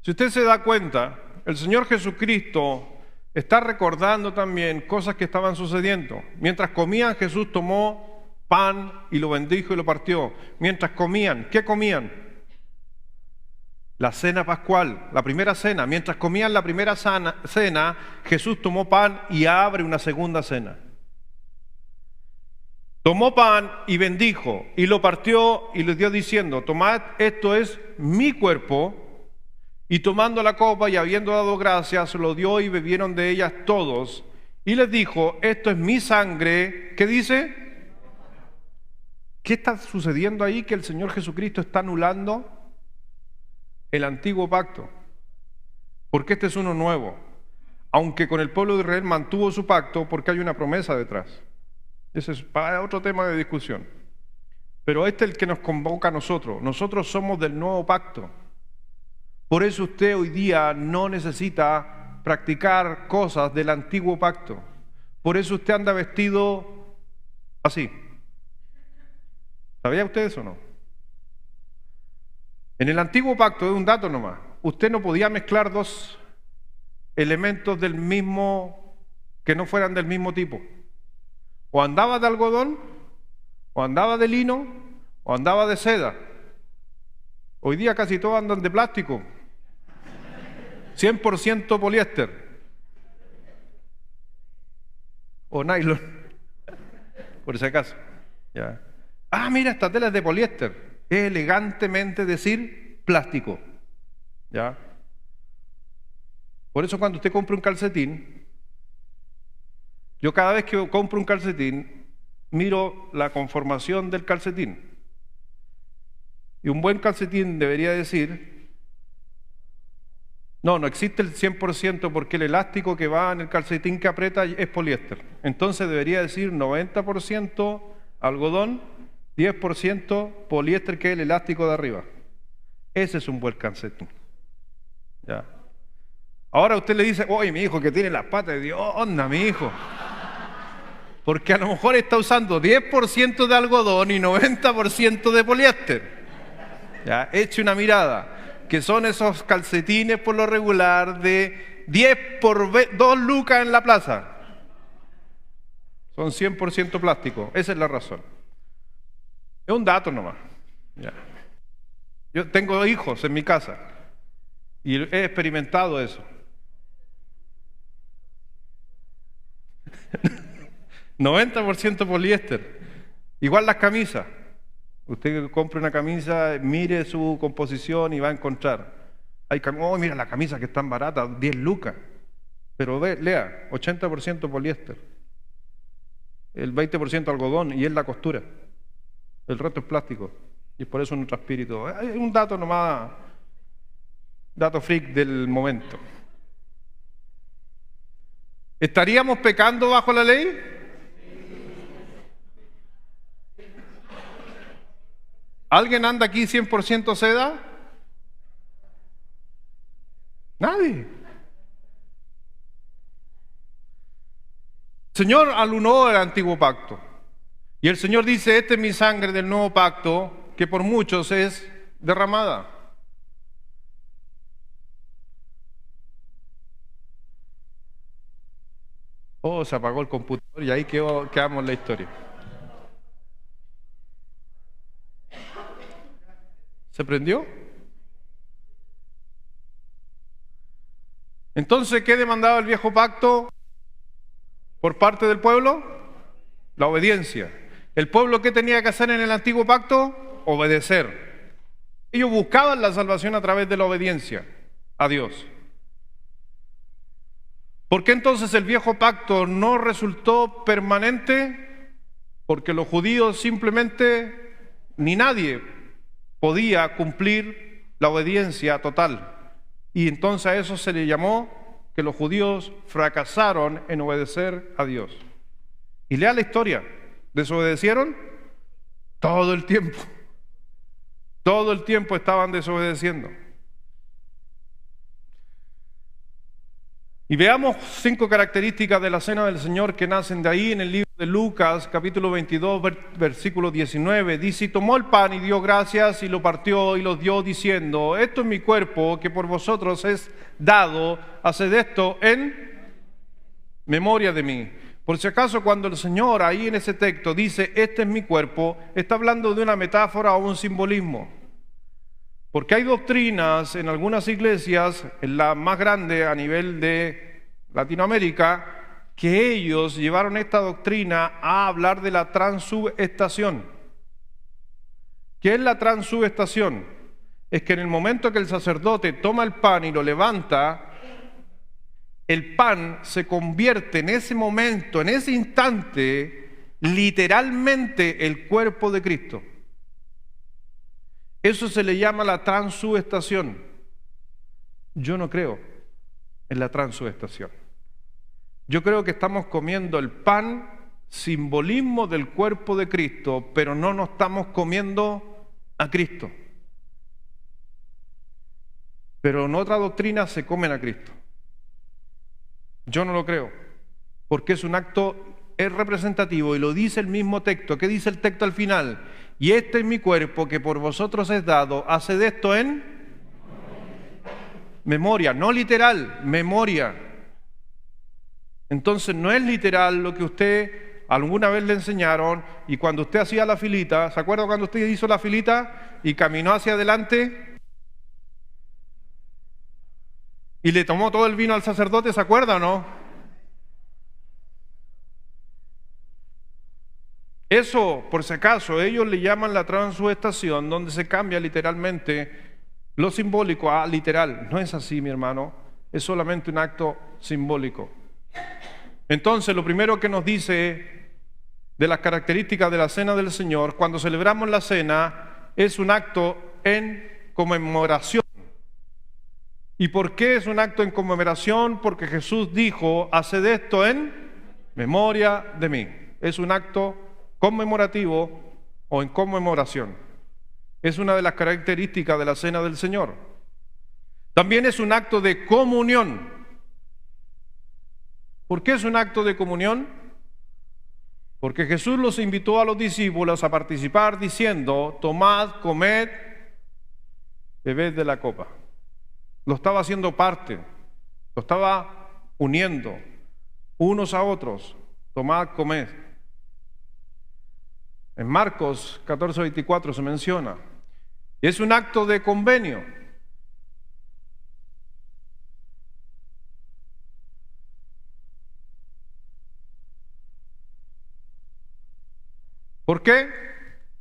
Si usted se da cuenta, el Señor Jesucristo está recordando también cosas que estaban sucediendo. Mientras comían, Jesús tomó pan y lo bendijo y lo partió. Mientras comían, ¿qué comían? La cena pascual, la primera cena. Mientras comían la primera cena, Jesús tomó pan y abre una segunda cena. Tomó pan y bendijo y lo partió y les dio diciendo, tomad, esto es mi cuerpo. Y tomando la copa y habiendo dado gracias, lo dio y bebieron de ellas todos. Y les dijo, esto es mi sangre. ¿Qué dice? ¿Qué está sucediendo ahí? Que el Señor Jesucristo está anulando el antiguo pacto. Porque este es uno nuevo. Aunque con el pueblo de Israel mantuvo su pacto, porque hay una promesa detrás. Ese es para otro tema de discusión. Pero este es el que nos convoca a nosotros. Nosotros somos del nuevo pacto. Por eso usted hoy día no necesita practicar cosas del antiguo pacto. Por eso usted anda vestido así. ¿Sabía usted eso o no? En el antiguo pacto, es un dato nomás, usted no podía mezclar dos elementos del mismo, que no fueran del mismo tipo. O andaba de algodón, o andaba de lino, o andaba de seda. Hoy día casi todos andan de plástico. 100% poliéster. O nylon. Por si acaso. Ya. Ah, mira, esta tela es de poliéster. Es elegantemente decir plástico. ¿Ya? Por eso cuando usted compra un calcetín, yo cada vez que compro un calcetín, miro la conformación del calcetín. Y un buen calcetín debería decir, no existe el 100% porque el elástico que va en el calcetín que aprieta es poliéster. Entonces debería decir 90% algodón, 10% poliéster, que es el elástico de arriba. Ese es un buen calcetín. ¿Ya? Ahora usted le dice, oye, mi hijo que tiene las patas de Dios, onda, mi hijo. Porque a lo mejor está usando 10% de algodón y 90% de poliéster. ¿Ya? Eche una mirada, que son esos calcetines por lo regular de 10 por 2 lucas en la plaza. Son 100% plástico, esa es la razón. Es un dato nomás. ¿Ya? Yo tengo hijos en mi casa y he experimentado eso. 90% poliéster. Igual las camisas. Usted compra una camisa, mire su composición y va a encontrar. Oh, mira la camisa que es tan barata, 10 lucas. Pero lea, 80% poliéster. El 20% algodón y es la costura. El resto es plástico. Y por eso nuestro espíritu. Hay un dato nomás, dato freak del momento. ¿Estaríamos pecando bajo la ley? ¿Alguien anda aquí 100% seda? Nadie. El Señor alunó el antiguo pacto. Y el Señor dice, esta es mi sangre del nuevo pacto, que por muchos es derramada. Oh, se apagó el computador y ahí quedamos la historia. ¿Se prendió? Entonces, ¿qué demandaba el viejo pacto por parte del pueblo? La obediencia. ¿El pueblo qué tenía que hacer en el antiguo pacto? Obedecer. Ellos buscaban la salvación a través de la obediencia a Dios. ¿Por qué entonces el viejo pacto no resultó permanente? Porque los judíos simplemente, ni nadie podía cumplir la obediencia total. Y entonces a eso se le llamó que los judíos fracasaron en obedecer a Dios. Y lea la historia. ¿Desobedecieron? Todo el tiempo. Todo el tiempo estaban desobedeciendo. Y veamos 5 características de la cena del Señor que nacen de ahí en el libro de Lucas, capítulo 22, versículo 19. Dice, y tomó el pan y dio gracias y lo partió y lo dio diciendo, esto es mi cuerpo que por vosotros es dado, haced esto en memoria de mí. Por si acaso cuando el Señor ahí en ese texto dice, este es mi cuerpo, está hablando de una metáfora o un simbolismo. Porque hay doctrinas en algunas iglesias, en la más grande a nivel de Latinoamérica, que ellos llevaron esta doctrina a hablar de la transubestación. ¿Qué es la transubestación? Es que en el momento que el sacerdote toma el pan y lo levanta, el pan se convierte en ese momento, en ese instante, literalmente el cuerpo de Cristo. Eso se le llama la transubestación. Yo no creo en la transubestación. Yo creo que estamos comiendo el pan, simbolismo del cuerpo de Cristo, pero no nos estamos comiendo a Cristo. Pero en otra doctrina se comen a Cristo. Yo no lo creo, porque es un acto, es representativo y lo dice el mismo texto. ¿Qué dice el texto al final? Y este es mi cuerpo que por vosotros es dado, haced esto en memoria, no literal, memoria. Entonces no es literal lo que usted alguna vez le enseñaron y cuando usted hacía la filita, ¿se acuerda cuando usted hizo la filita y caminó hacia adelante y le tomó todo el vino al sacerdote? ¿Se acuerda o no? Eso, por si acaso, ellos le llaman la transubestación, donde se cambia literalmente lo simbólico a literal. No es así, mi hermano, es solamente un acto simbólico. Entonces, lo primero que nos dice de las características de la cena del Señor, cuando celebramos la cena, es un acto en conmemoración. ¿Y por qué es un acto en conmemoración? Porque Jesús dijo, haced esto en memoria de mí. Es un acto conmemorativo o en conmemoración. Es una de las características de la cena del Señor. También es un acto de comunión. ¿Por qué es un acto de comunión? Porque Jesús los invitó a los discípulos a participar diciendo, tomad, comed, bebed de la copa. Lo estaba haciendo parte, lo estaba uniendo unos a otros. Tomad, comed. En Marcos 14:24 se menciona. Y es un acto de convenio. ¿Por qué?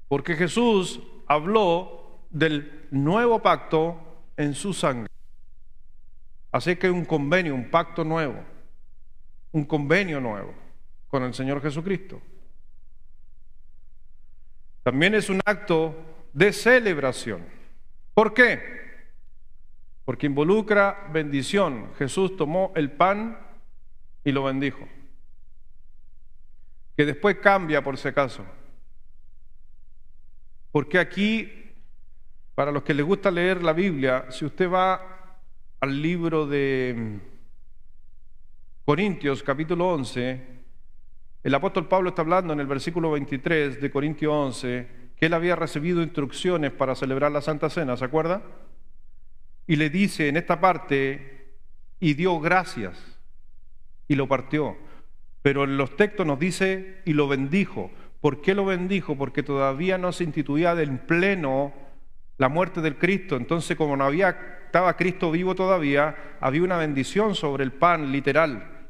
Porque Jesús habló del nuevo pacto en su sangre. Así que un convenio, un pacto nuevo, un convenio nuevo con el Señor Jesucristo. También es un acto de celebración. ¿Por qué? Porque involucra bendición. Jesús tomó el pan y lo bendijo, que después cambia por si acaso. Porque aquí, para los que les gusta leer la Biblia, si usted va al libro de Corintios, capítulo 11, el apóstol Pablo está hablando en el versículo 23 de Corintios 11, que él había recibido instrucciones para celebrar la Santa Cena, ¿se acuerda? Y le dice en esta parte, y dio gracias, y lo partió. Pero en los textos nos dice, y lo bendijo. ¿Por qué lo bendijo? Porque todavía no se instituía en pleno la muerte del Cristo. Entonces, como no estaba Cristo vivo todavía, había una bendición sobre el pan literal.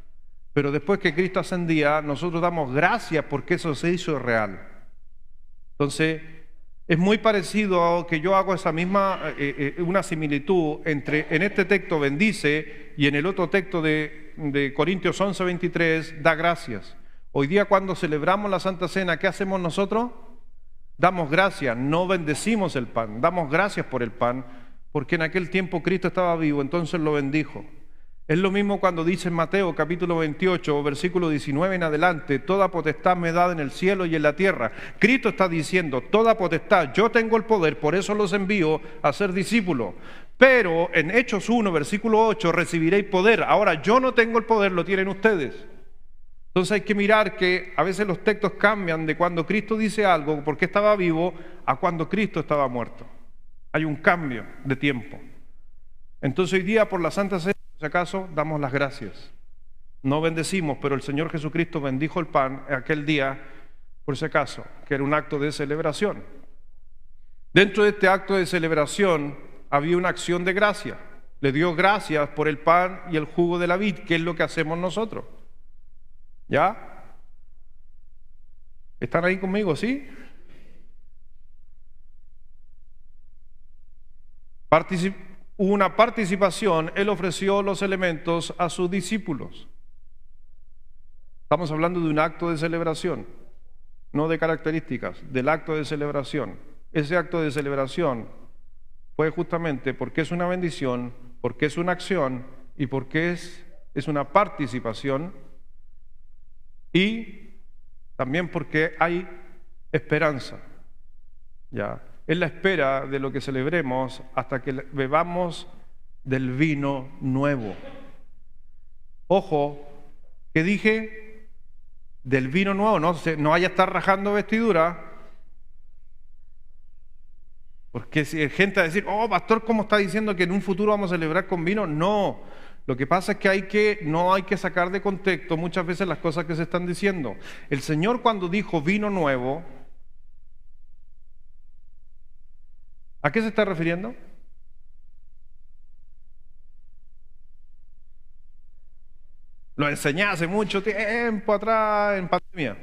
Pero después que Cristo ascendía, nosotros damos gracias porque eso se hizo real. Entonces, es muy parecido a que yo hago esa misma, una similitud entre en este texto bendice y en el otro texto de Corintios 11, 23, da gracias. Hoy día cuando celebramos la Santa Cena, ¿qué hacemos nosotros? Damos gracias, no bendecimos el pan, damos gracias por el pan, porque en aquel tiempo Cristo estaba vivo, entonces lo bendijo. Es lo mismo cuando dice en Mateo capítulo 28, versículo 19 en adelante, toda potestad me da en el cielo y en la tierra. Cristo está diciendo, toda potestad, yo tengo el poder, por eso los envío a ser discípulos. Pero en Hechos 1, versículo 8, recibiréis poder. Ahora yo no tengo el poder, lo tienen ustedes. Entonces hay que mirar que a veces los textos cambian de cuando Cristo dice algo, porque estaba vivo, a cuando Cristo estaba muerto. Hay un cambio de tiempo. Entonces hoy día por la Santa Cena, por si acaso, damos las gracias. No bendecimos, pero el Señor Jesucristo bendijo el pan aquel día, por si acaso, que era un acto de celebración. Dentro de este acto de celebración había una acción de gracia. Le dio gracias por el pan y el jugo de la vid, que es lo que hacemos nosotros. ¿Ya? ¿Están ahí conmigo, sí? Hubo una participación, él ofreció los elementos a sus discípulos. Estamos hablando de un acto de celebración, no de características, del acto de celebración. Ese acto de celebración fue justamente porque es una bendición, porque es una acción y porque es una participación. Y también porque hay esperanza, ¿ya? Es la espera de lo que celebremos hasta que bebamos del vino nuevo. Ojo, que dije del vino nuevo, no vaya a estar rajando vestidura, porque si hay gente a decir, oh pastor, ¿cómo está diciendo que en un futuro vamos a celebrar con vino? No. Lo que pasa es que no hay que sacar de contexto muchas veces las cosas que se están diciendo. El Señor cuando dijo vino nuevo, ¿a qué se está refiriendo? Lo enseñé hace mucho tiempo atrás en pandemia.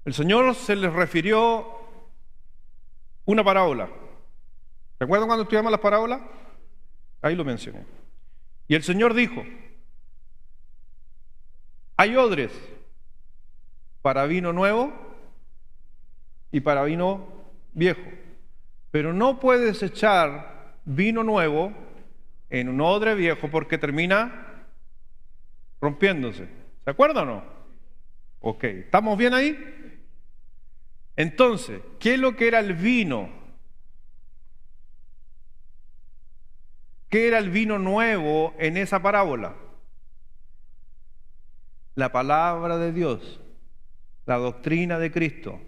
El Señor se les refirió una parábola. ¿Recuerdan cuando estudiamos las parábolas? Ahí lo mencioné. Y el Señor dijo, hay odres para vino nuevo y para vino viejo, pero no puedes echar vino nuevo en un odre viejo porque termina rompiéndose. ¿Se acuerdan o no? Ok, ¿estamos bien ahí? Entonces, ¿qué es lo que era el vino? ¿Qué era el vino nuevo en esa parábola? La palabra de Dios, la doctrina de Cristo,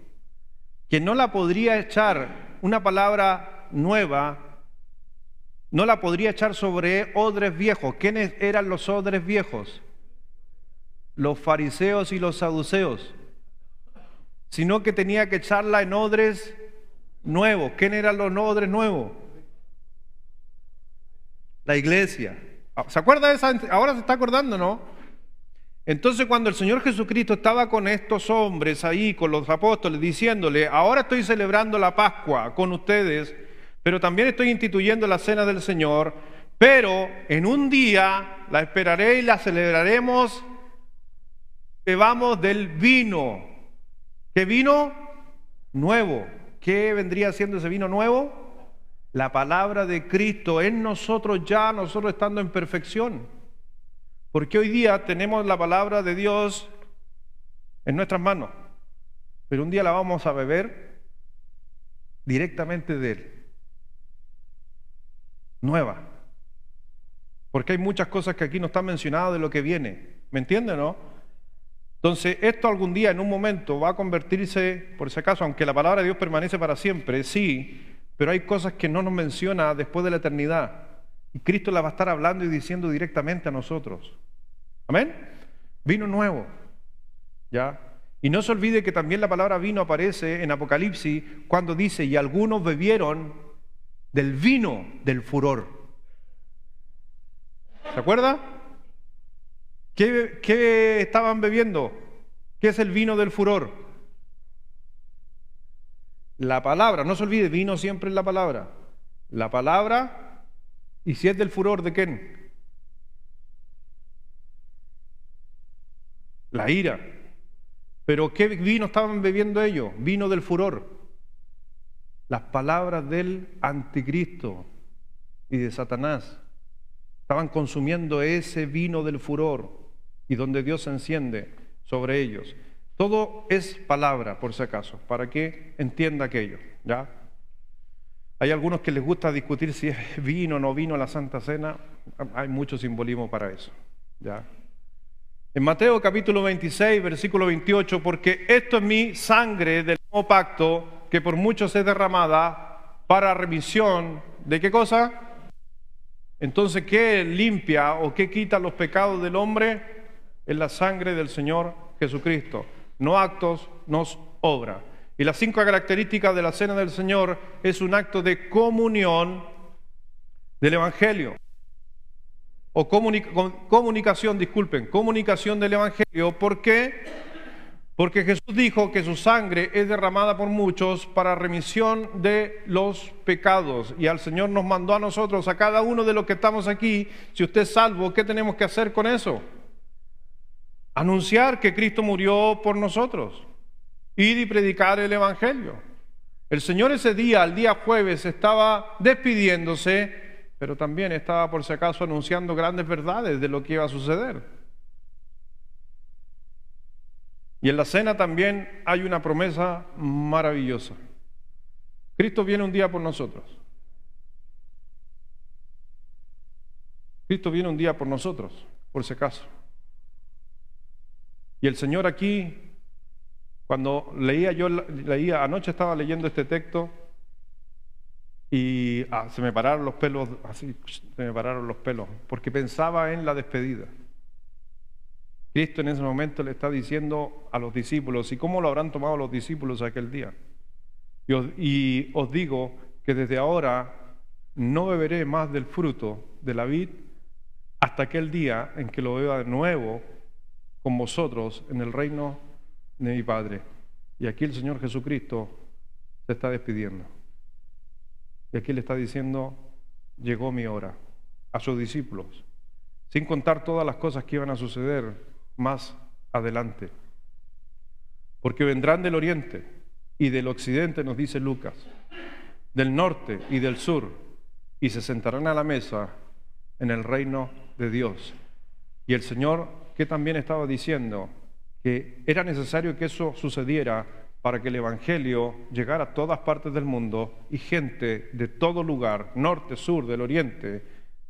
que no la podría echar, una palabra nueva, no la podría echar sobre odres viejos. ¿Quiénes eran los odres viejos? los fariseos y los saduceos, sino que tenía que echarla en odres nuevos. ¿Quién eran los odres nuevos? La iglesia. ¿Se acuerda de esa? Ahora se está acordando, ¿no? Entonces, cuando el Señor Jesucristo estaba con estos hombres ahí, con los apóstoles, diciéndole: ahora estoy celebrando la Pascua con ustedes, pero también estoy instituyendo la cena del Señor, pero en un día la esperaré y la celebraremos, bebamos del vino. ¿Qué vino? Nuevo. ¿Qué vendría siendo ese vino nuevo? La palabra de Cristo en nosotros ya, nosotros estando en perfección. Porque hoy día tenemos la palabra de Dios en nuestras manos, pero un día la vamos a beber directamente de Él. Nueva. Porque hay muchas cosas que aquí no están mencionadas de lo que viene. ¿Me entienden, no? Entonces, esto algún día, en un momento, va a convertirse, por si acaso, aunque la palabra de Dios permanece para siempre, sí, pero hay cosas que no nos menciona después de la eternidad. Y Cristo la va a estar hablando y diciendo directamente a nosotros. ¿Amén? Vino nuevo. ¿Ya? Y no se olvide que también la palabra vino aparece en Apocalipsis cuando dice: y algunos bebieron del vino del furor. ¿Se acuerda? ¿Qué estaban bebiendo? ¿Qué es el vino del furor? La palabra. No se olvide, vino siempre es la palabra. La palabra. ¿Y si es del furor, de quién? La ira. ¿Pero qué vino estaban bebiendo ellos? Vino del furor. Las palabras del anticristo y de Satanás. Estaban consumiendo ese vino del furor, y donde Dios se enciende sobre ellos. Todo es palabra, por si acaso, para que entienda aquello, ¿ya? Hay algunos que les gusta discutir si es vino o no vino la Santa Cena. Hay mucho simbolismo para eso, ¿ya? En Mateo capítulo 26, versículo 28, porque esto es mi sangre del nuevo pacto, que por muchos es derramada para remisión, ¿de qué cosa? Entonces, ¿qué limpia o qué quita los pecados del hombre? Es la sangre del Señor Jesucristo. No actos, no obra. Y las 5 características de la cena del Señor es un acto de comunión del Evangelio. O comunicación del Evangelio. ¿Por qué? Porque Jesús dijo que su sangre es derramada por muchos para remisión de los pecados. Y al Señor nos mandó a nosotros, a cada uno de los que estamos aquí: si usted es salvo, ¿qué tenemos que hacer con eso? Anunciar que Cristo murió por nosotros. Ir y predicar el Evangelio. El Señor ese día, el día jueves, estaba despidiéndose, pero también estaba, por si acaso, anunciando grandes verdades de lo que iba a suceder. Y en la cena también hay una promesa maravillosa. Cristo viene un día por nosotros. Cristo viene un día por nosotros, por si acaso. Y el Señor aquí, cuando leía, anoche estaba leyendo este texto y se me pararon los pelos, así, se me pararon los pelos, porque pensaba en la despedida. Cristo en ese momento le está diciendo a los discípulos: ¿y cómo lo habrán tomado los discípulos aquel día? Y os digo que desde ahora no beberé más del fruto de la vid hasta aquel día en que lo beba de nuevo con vosotros en el reino de mi Padre. Y aquí el Señor Jesucristo se está despidiendo. Y aquí le está diciendo: llegó mi hora, a sus discípulos, sin contar todas las cosas que iban a suceder más adelante. Porque vendrán del oriente y del occidente, nos dice Lucas, del norte y del sur, y se sentarán a la mesa en el reino de Dios. Y el Señor, que también estaba diciendo que era necesario que eso sucediera para que el Evangelio llegara a todas partes del mundo y gente de todo lugar, norte, sur, del oriente,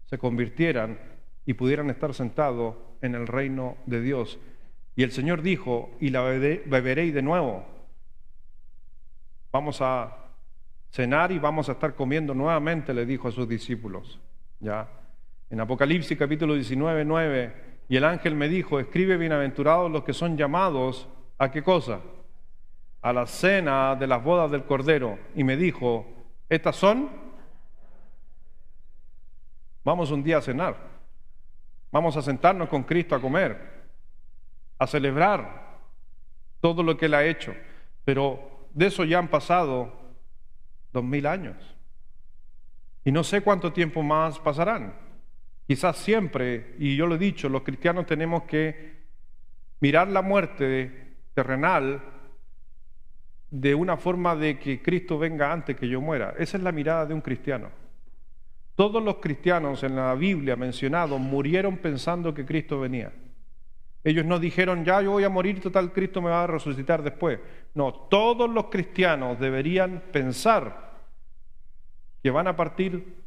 se convirtieran y pudieran estar sentados en el reino de Dios. Y el Señor dijo: y la beberéis de nuevo. Vamos a cenar y vamos a estar comiendo nuevamente, le dijo a sus discípulos. ¿Ya? En Apocalipsis capítulo 19, 9, Y el ángel me dijo, escribe bienaventurados los que son llamados, ¿a qué cosa? A la cena de las bodas del Cordero. Y me dijo, ¿estas son? Vamos un día a cenar. Vamos a sentarnos con Cristo a comer, a celebrar todo lo que Él ha hecho. Pero de eso ya han pasado 2000 años. Y no sé cuánto tiempo más pasarán. Quizás siempre, y yo lo he dicho, los cristianos tenemos que mirar la muerte terrenal de una forma de que Cristo venga antes que yo muera. Esa es la mirada de un cristiano. Todos los cristianos en la Biblia mencionados murieron pensando que Cristo venía. Ellos no dijeron, ya yo voy a morir, total, Cristo me va a resucitar después. No, todos los cristianos deberían pensar que van a partir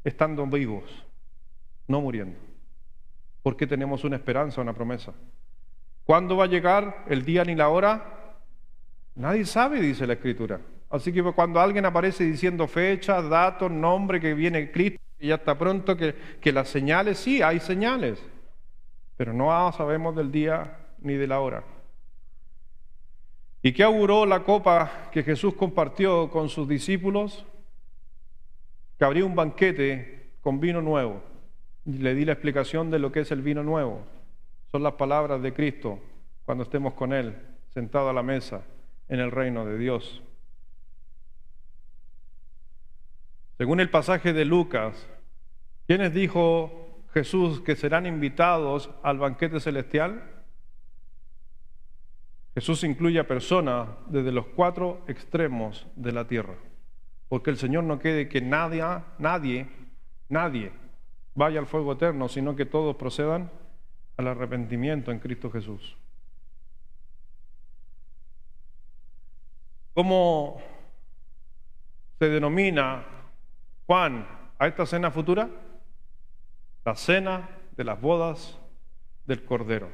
estando vivos, no muriendo, porque tenemos una esperanza, una promesa. ¿Cuándo va a llegar el día ni la hora? Nadie sabe, dice la Escritura. Así que cuando alguien aparece diciendo fechas, datos, nombre, que viene Cristo, y ya está pronto, que las señales, sí, hay señales, pero no sabemos del día ni de la hora. ¿Y qué auguró la copa que Jesús compartió con sus discípulos? Que habría un banquete con vino nuevo. Le di la explicación de lo que es el vino nuevo. Son las palabras de Cristo cuando estemos con Él, sentado a la mesa en el reino de Dios. Según el pasaje de Lucas, ¿quiénes dijo Jesús que serán invitados al banquete celestial? Jesús incluye a personas desde los 4 extremos de la tierra, porque el Señor no quiere que nadie vaya al fuego eterno, sino que todos procedan al arrepentimiento en Cristo Jesús. ¿Cómo se denomina, Juan, a esta cena futura? La cena de las bodas del Cordero.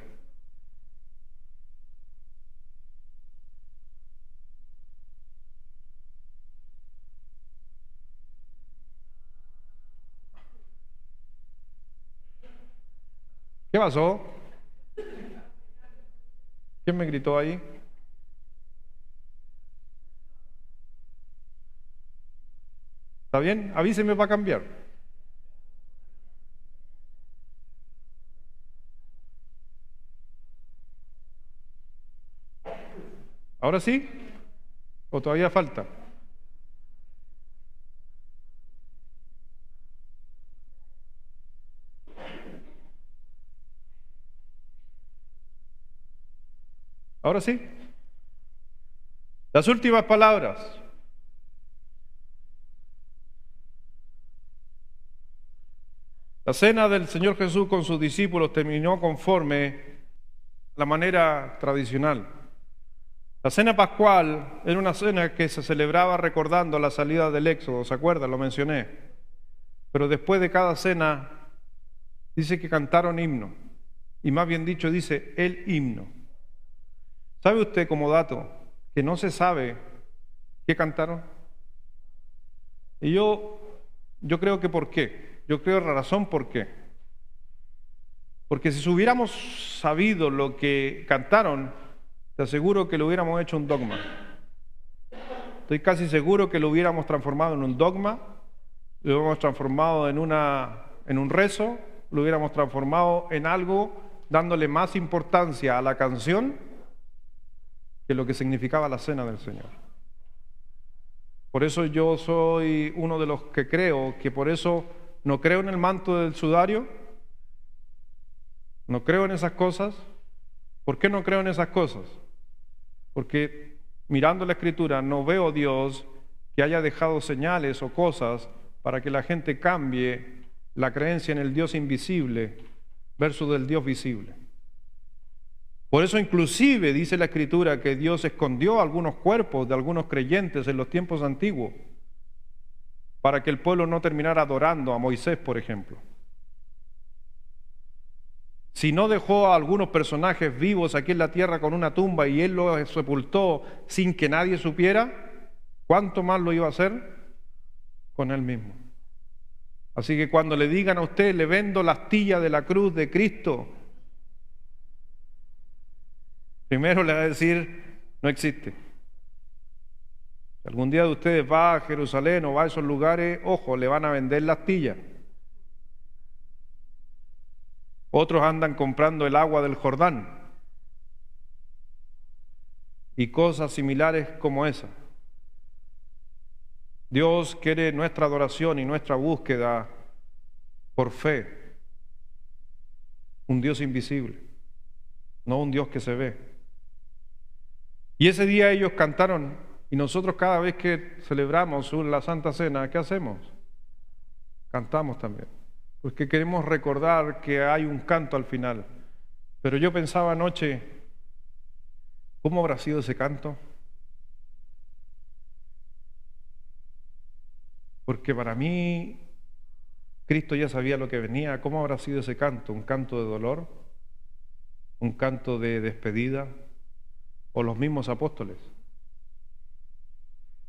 ¿Qué pasó? ¿Quién me gritó ahí? ¿Está bien? Avíseme para cambiar. ¿Ahora sí? ¿O todavía falta? ¿Ahora sí? Las últimas palabras. La cena del Señor Jesús con sus discípulos terminó conforme a la manera tradicional. La cena pascual era una cena que se celebraba recordando la salida del Éxodo, ¿se acuerdan? Lo mencioné. Pero después de cada cena dice que cantaron himno, y más bien dicho dice el himno. ¿Sabe usted como dato que no se sabe qué cantaron? Y yo creo que ¿por qué? Yo creo la razón por qué. Porque si hubiéramos sabido lo que cantaron, te aseguro que lo hubiéramos hecho un dogma. Estoy casi seguro que lo hubiéramos transformado en un dogma, lo hubiéramos transformado en un rezo, lo hubiéramos transformado en algo dándole más importancia a la canción que lo que significaba la cena del Señor. Por eso yo soy uno de los que creo que por eso no creo en el manto del sudario, no creo en esas cosas. ¿Por qué no creo en esas cosas? Porque mirando la Escritura no veo a Dios que haya dejado señales o cosas para que la gente cambie la creencia en el Dios invisible versus del Dios visible. Por eso inclusive dice la Escritura que Dios escondió algunos cuerpos de algunos creyentes en los tiempos antiguos para que el pueblo no terminara adorando a Moisés, por ejemplo. Si no dejó a algunos personajes vivos aquí en la tierra con una tumba y él los sepultó sin que nadie supiera, ¿cuánto más lo iba a hacer con él mismo? Así que cuando le digan a usted, le vendo la astilla de la cruz de Cristo Primero le va a decir, no existe. Si algún día de ustedes va a Jerusalén o va a esos lugares, ojo, le van a vender la astilla. Otros andan comprando el agua del Jordán y cosas similares como esa. Dios quiere nuestra adoración y nuestra búsqueda por fe. Un Dios invisible, no un Dios que se ve. Y ese día ellos cantaron, y nosotros cada vez que celebramos la Santa Cena, ¿qué hacemos? Cantamos también, porque queremos recordar que hay un canto al final. Pero yo pensaba anoche, ¿cómo habrá sido ese canto? Porque para mí, Cristo ya sabía lo que venía. ¿Cómo habrá sido ese canto? ¿Un canto de dolor? ¿Un canto de despedida? ¿O los mismos apóstoles?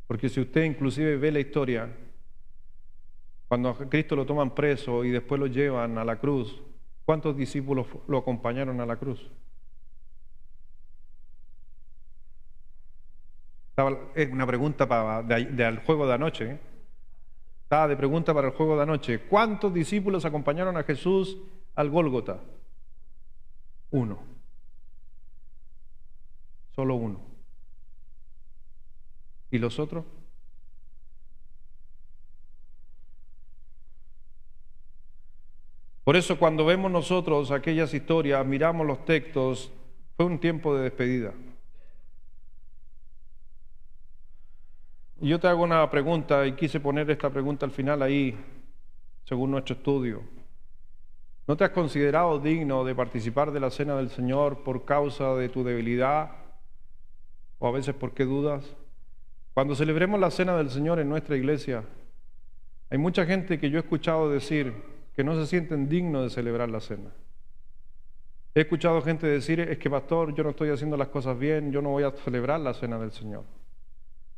Porque si usted inclusive ve la historia, cuando a Cristo lo toman preso y después lo llevan a la cruz, ¿cuántos discípulos lo acompañaron a la cruz? Es una pregunta del juego de anoche, ¿eh? Estaba de pregunta para el juego de anoche. ¿Cuántos discípulos acompañaron a Jesús al Gólgota? Uno. Solo uno. ¿Y los otros? Por eso cuando vemos nosotros aquellas historias, miramos los textos, fue un tiempo de despedida. Y yo te hago una pregunta, y quise poner esta pregunta al final ahí, según nuestro estudio. ¿No te has considerado digno de participar de la cena del Señor por causa de tu debilidad? ¿O a veces por qué dudas? Cuando celebremos la cena del Señor en nuestra iglesia, hay mucha gente que yo he escuchado decir que no se sienten dignos de celebrar la cena. He escuchado gente decir, es que pastor, yo no estoy haciendo las cosas bien, yo no voy a celebrar la cena del Señor.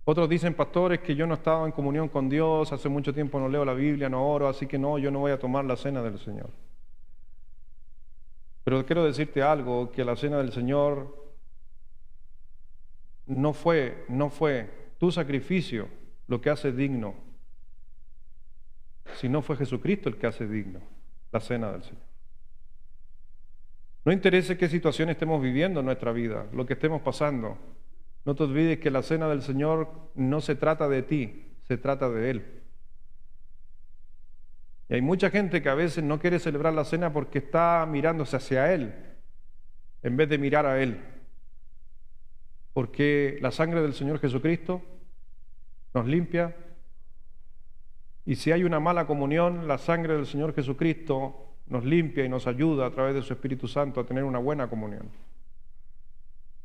Otros dicen, pastores, que yo no estaba en comunión con Dios, hace mucho tiempo no leo la Biblia, no oro, así que no, yo no voy a tomar la cena del Señor. Pero quiero decirte algo, que la cena del Señor no fue tu sacrificio lo que hace digno, sino fue Jesucristo el que hace digno la cena del Señor. No interesa qué situación estemos viviendo en nuestra vida, lo que estemos pasando. No te olvides que la cena del Señor no se trata de ti, se trata de Él. Y hay mucha gente que a veces no quiere celebrar la cena porque está mirándose hacia Él, en vez de mirar a Él. Porque la sangre del Señor Jesucristo nos limpia. Y si hay una mala comunión, la sangre del Señor Jesucristo nos limpia y nos ayuda a través de su Espíritu Santo a tener una buena comunión.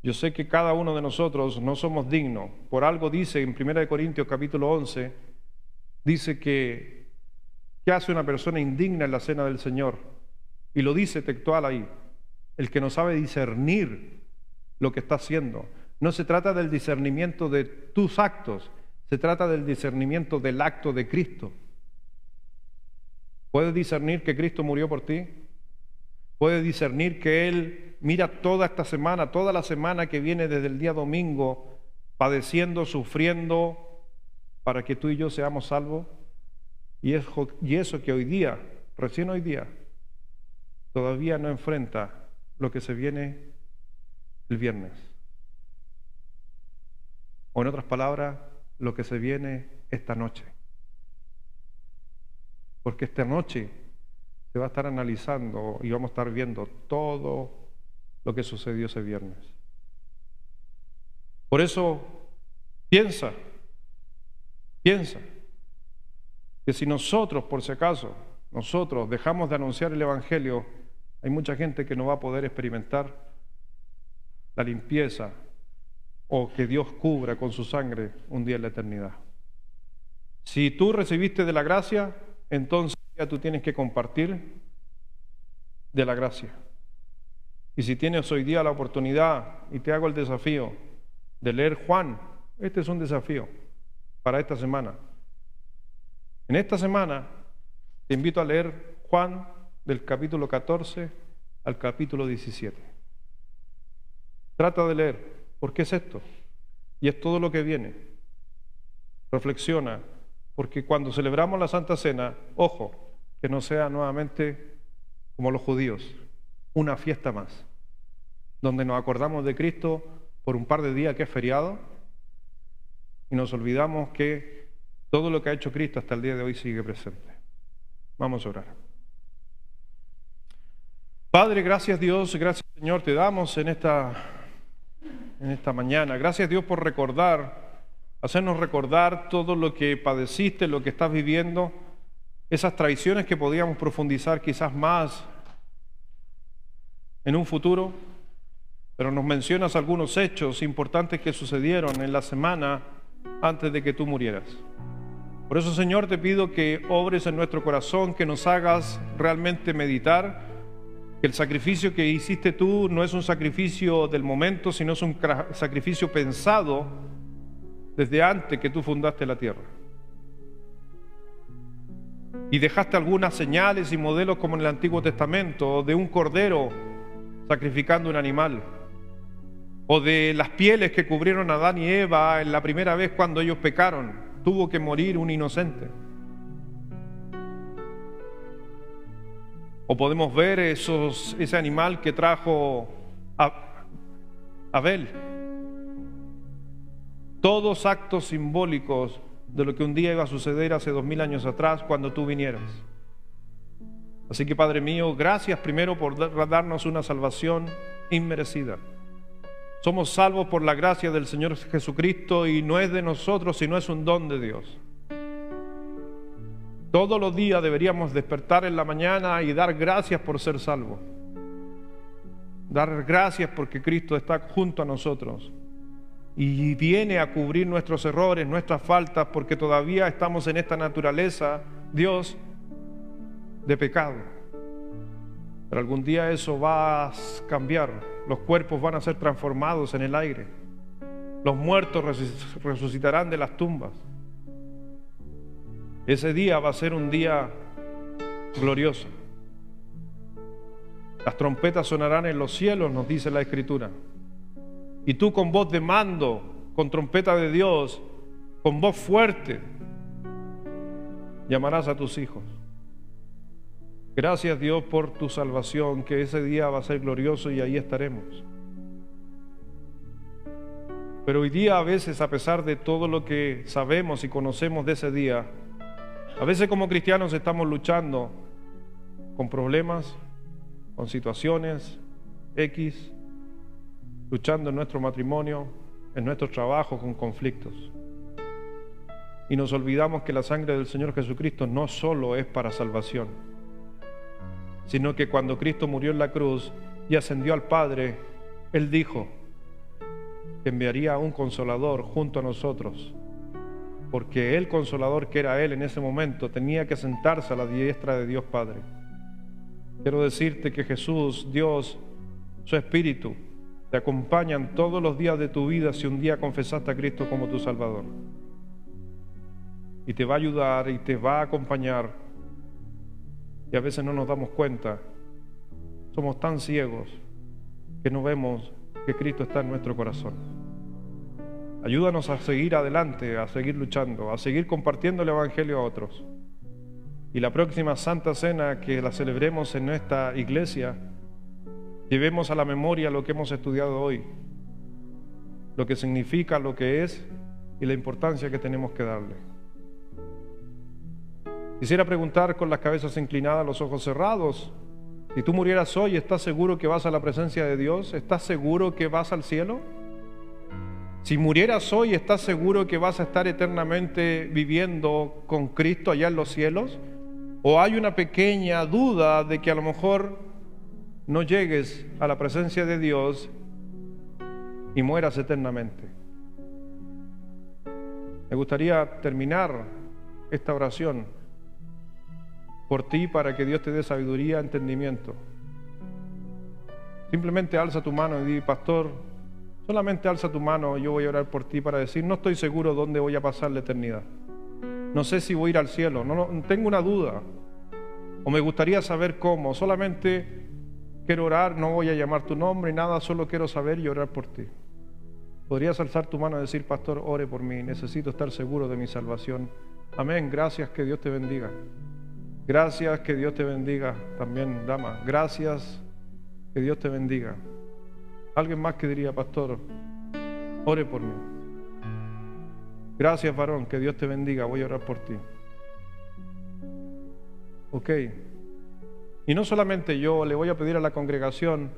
Yo sé que cada uno de nosotros no somos dignos. Por algo dice en 1 Corintios capítulo 11, dice que ¿qué hace una persona indigna en la cena del Señor? Y lo dice textual ahí, el que no sabe discernir lo que está haciendo. No se trata del discernimiento de tus actos, se trata del discernimiento del acto de Cristo. ¿Puedes discernir que Cristo murió por ti? ¿Puedes discernir que Él mira toda esta semana, toda la semana que viene desde el día domingo, padeciendo, sufriendo, para que tú y yo seamos salvos? Y eso que hoy día, recién hoy día, todavía no enfrenta lo que se viene el viernes. O en otras palabras, lo que se viene esta noche. Porque esta noche se va a estar analizando y vamos a estar viendo todo lo que sucedió ese viernes. Por eso, piensa que si nosotros, por si acaso, nosotros dejamos de anunciar el Evangelio, hay mucha gente que no va a poder experimentar la limpieza o que Dios cubra con su sangre un día en la eternidad. Si tú recibiste de la gracia, entonces ya tú tienes que compartir de la gracia. Y si tienes hoy día la oportunidad, y te hago el desafío de leer Juan, este es un desafío para esta semana. En esta semana te invito a leer Juan del capítulo 14 al capítulo 17. Trata de leer, ¿por qué es esto? Y es todo lo que viene. Reflexiona, porque cuando celebramos la Santa Cena, ojo, que no sea nuevamente como los judíos, una fiesta más, donde nos acordamos de Cristo por un par de días que es feriado y nos olvidamos que todo lo que ha hecho Cristo hasta el día de hoy sigue presente. Vamos a orar. Padre, gracias Dios, gracias Señor, te damos en esta mañana. Gracias Dios por hacernos recordar todo lo que padeciste, lo que estás viviendo, esas traiciones que podíamos profundizar quizás más en un futuro, pero nos mencionas algunos hechos importantes que sucedieron en la semana antes de que tú murieras. Por eso, Señor, te pido que obres en nuestro corazón, que nos hagas realmente meditar que el sacrificio que hiciste tú no es un sacrificio del momento, sino es un sacrificio pensado desde antes que tú fundaste la tierra. Y dejaste algunas señales y modelos como en el Antiguo Testamento, de un cordero sacrificando un animal, o de las pieles que cubrieron a Adán y Eva en la primera vez cuando ellos pecaron, tuvo que morir un inocente. O podemos ver ese animal que trajo Abel. Todos actos simbólicos de lo que un día iba a suceder hace 2000 años atrás cuando tú vinieras. Así que, Padre mío, gracias primero por darnos una salvación inmerecida. Somos salvos por la gracia del Señor Jesucristo y no es de nosotros, sino es un don de Dios. Todos los días deberíamos despertar en la mañana y dar gracias por ser salvos. Dar gracias porque Cristo está junto a nosotros y viene a cubrir nuestros errores, nuestras faltas, porque todavía estamos en esta naturaleza, Dios, de pecado. Pero algún día eso va a cambiar. Los cuerpos van a ser transformados en el aire. Los muertos resucitarán de las tumbas. Ese día va a ser un día glorioso. Las trompetas sonarán en los cielos, nos dice la Escritura. Y tú con voz de mando, con trompeta de Dios, con voz fuerte, llamarás a tus hijos. Gracias Dios por tu salvación, que ese día va a ser glorioso y ahí estaremos. Pero hoy día a veces, a pesar de todo lo que sabemos y conocemos de ese día, a veces como cristianos estamos luchando con problemas, con situaciones X, luchando en nuestro matrimonio, en nuestro trabajo, con conflictos. Y nos olvidamos que la sangre del Señor Jesucristo no solo es para salvación, sino que cuando Cristo murió en la cruz y ascendió al Padre, Él dijo que enviaría a un consolador junto a nosotros, porque el consolador que era Él en ese momento tenía que sentarse a la diestra de Dios Padre. Quiero decirte que Jesús, Dios, su Espíritu, te acompañan todos los días de tu vida si un día confesaste a Cristo como tu Salvador. Y te va a ayudar y te va a acompañar. Y a veces no nos damos cuenta. Somos tan ciegos que no vemos que Cristo está en nuestro corazón. Ayúdanos a seguir adelante, a seguir luchando, a seguir compartiendo el Evangelio a otros. Y la próxima Santa Cena que la celebremos en esta iglesia, llevemos a la memoria lo que hemos estudiado hoy, lo que significa, lo que es y la importancia que tenemos que darle. Quisiera preguntar con las cabezas inclinadas, los ojos cerrados, si tú murieras hoy, ¿estás seguro que vas a la presencia de Dios? ¿Estás seguro que vas al cielo? Si murieras hoy, ¿estás seguro que vas a estar eternamente viviendo con Cristo allá en los cielos? ¿O hay una pequeña duda de que a lo mejor no llegues a la presencia de Dios y mueras eternamente? Me gustaría terminar esta oración por ti para que Dios te dé sabiduría, entendimiento. Simplemente alza tu mano y di: pastor, solamente alza tu mano, yo voy a orar por ti para decir: no estoy seguro dónde voy a pasar la eternidad. No sé si voy a ir al cielo, no tengo una duda. O me gustaría saber cómo. Solamente quiero orar, no voy a llamar tu nombre y nada, solo quiero saber y orar por ti. ¿Podrías alzar tu mano y decir, pastor, ore por mí, necesito estar seguro de mi salvación? Amén, gracias, que Dios te bendiga. Gracias, que Dios te bendiga. También, dama, gracias, que Dios te bendiga. Alguien más que diría, pastor, ore por mí. Gracias, varón, que Dios te bendiga, voy a orar por ti. Ok. Y no solamente yo, le voy a pedir a la congregación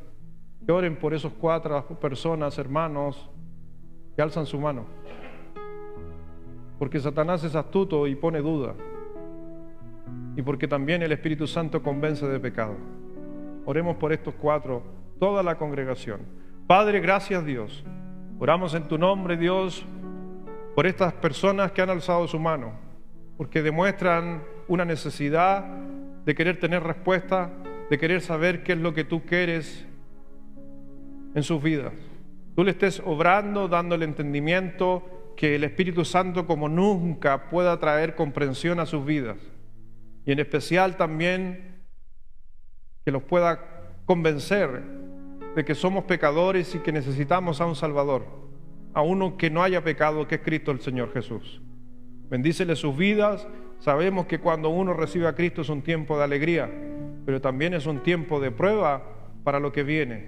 que oren por esos 4 personas, hermanos, que alzan su mano. Porque Satanás es astuto y pone duda. Y porque también el Espíritu Santo convence de pecado. Oremos por estos 4, toda la congregación. Padre, gracias Dios. Oramos en tu nombre, Dios, por estas personas que han alzado su mano, porque demuestran una necesidad de querer tener respuesta, de querer saber qué es lo que tú quieres en sus vidas. Tú le estés obrando, dándole entendimiento, que el Espíritu Santo como nunca pueda traer comprensión a sus vidas. Y en especial también que los pueda convencer de que somos pecadores y que necesitamos a un Salvador, a uno que no haya pecado, que es Cristo el Señor Jesús. Bendícele sus vidas. Sabemos que cuando uno recibe a Cristo es un tiempo de alegría, pero también es un tiempo de prueba para lo que viene,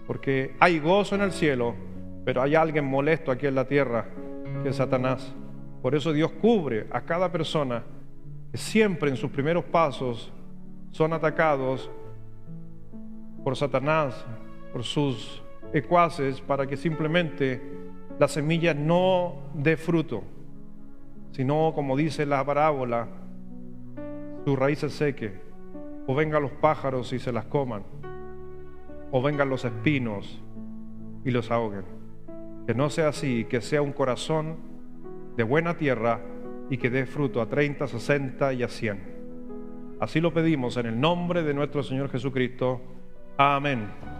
porque hay gozo en el cielo, pero hay alguien molesto aquí en la tierra, que es Satanás. Por eso Dios cubre a cada persona que siempre en sus primeros pasos son atacados por Satanás, por sus ecuaces, para que simplemente la semilla no dé fruto, sino, como dice la parábola, sus raíces seque, o vengan los pájaros y se las coman, o vengan los espinos y los ahoguen. Que no sea así, que sea un corazón de buena tierra y que dé fruto a 30, 60 y a 100. Así lo pedimos en el nombre de nuestro Señor Jesucristo. Amén.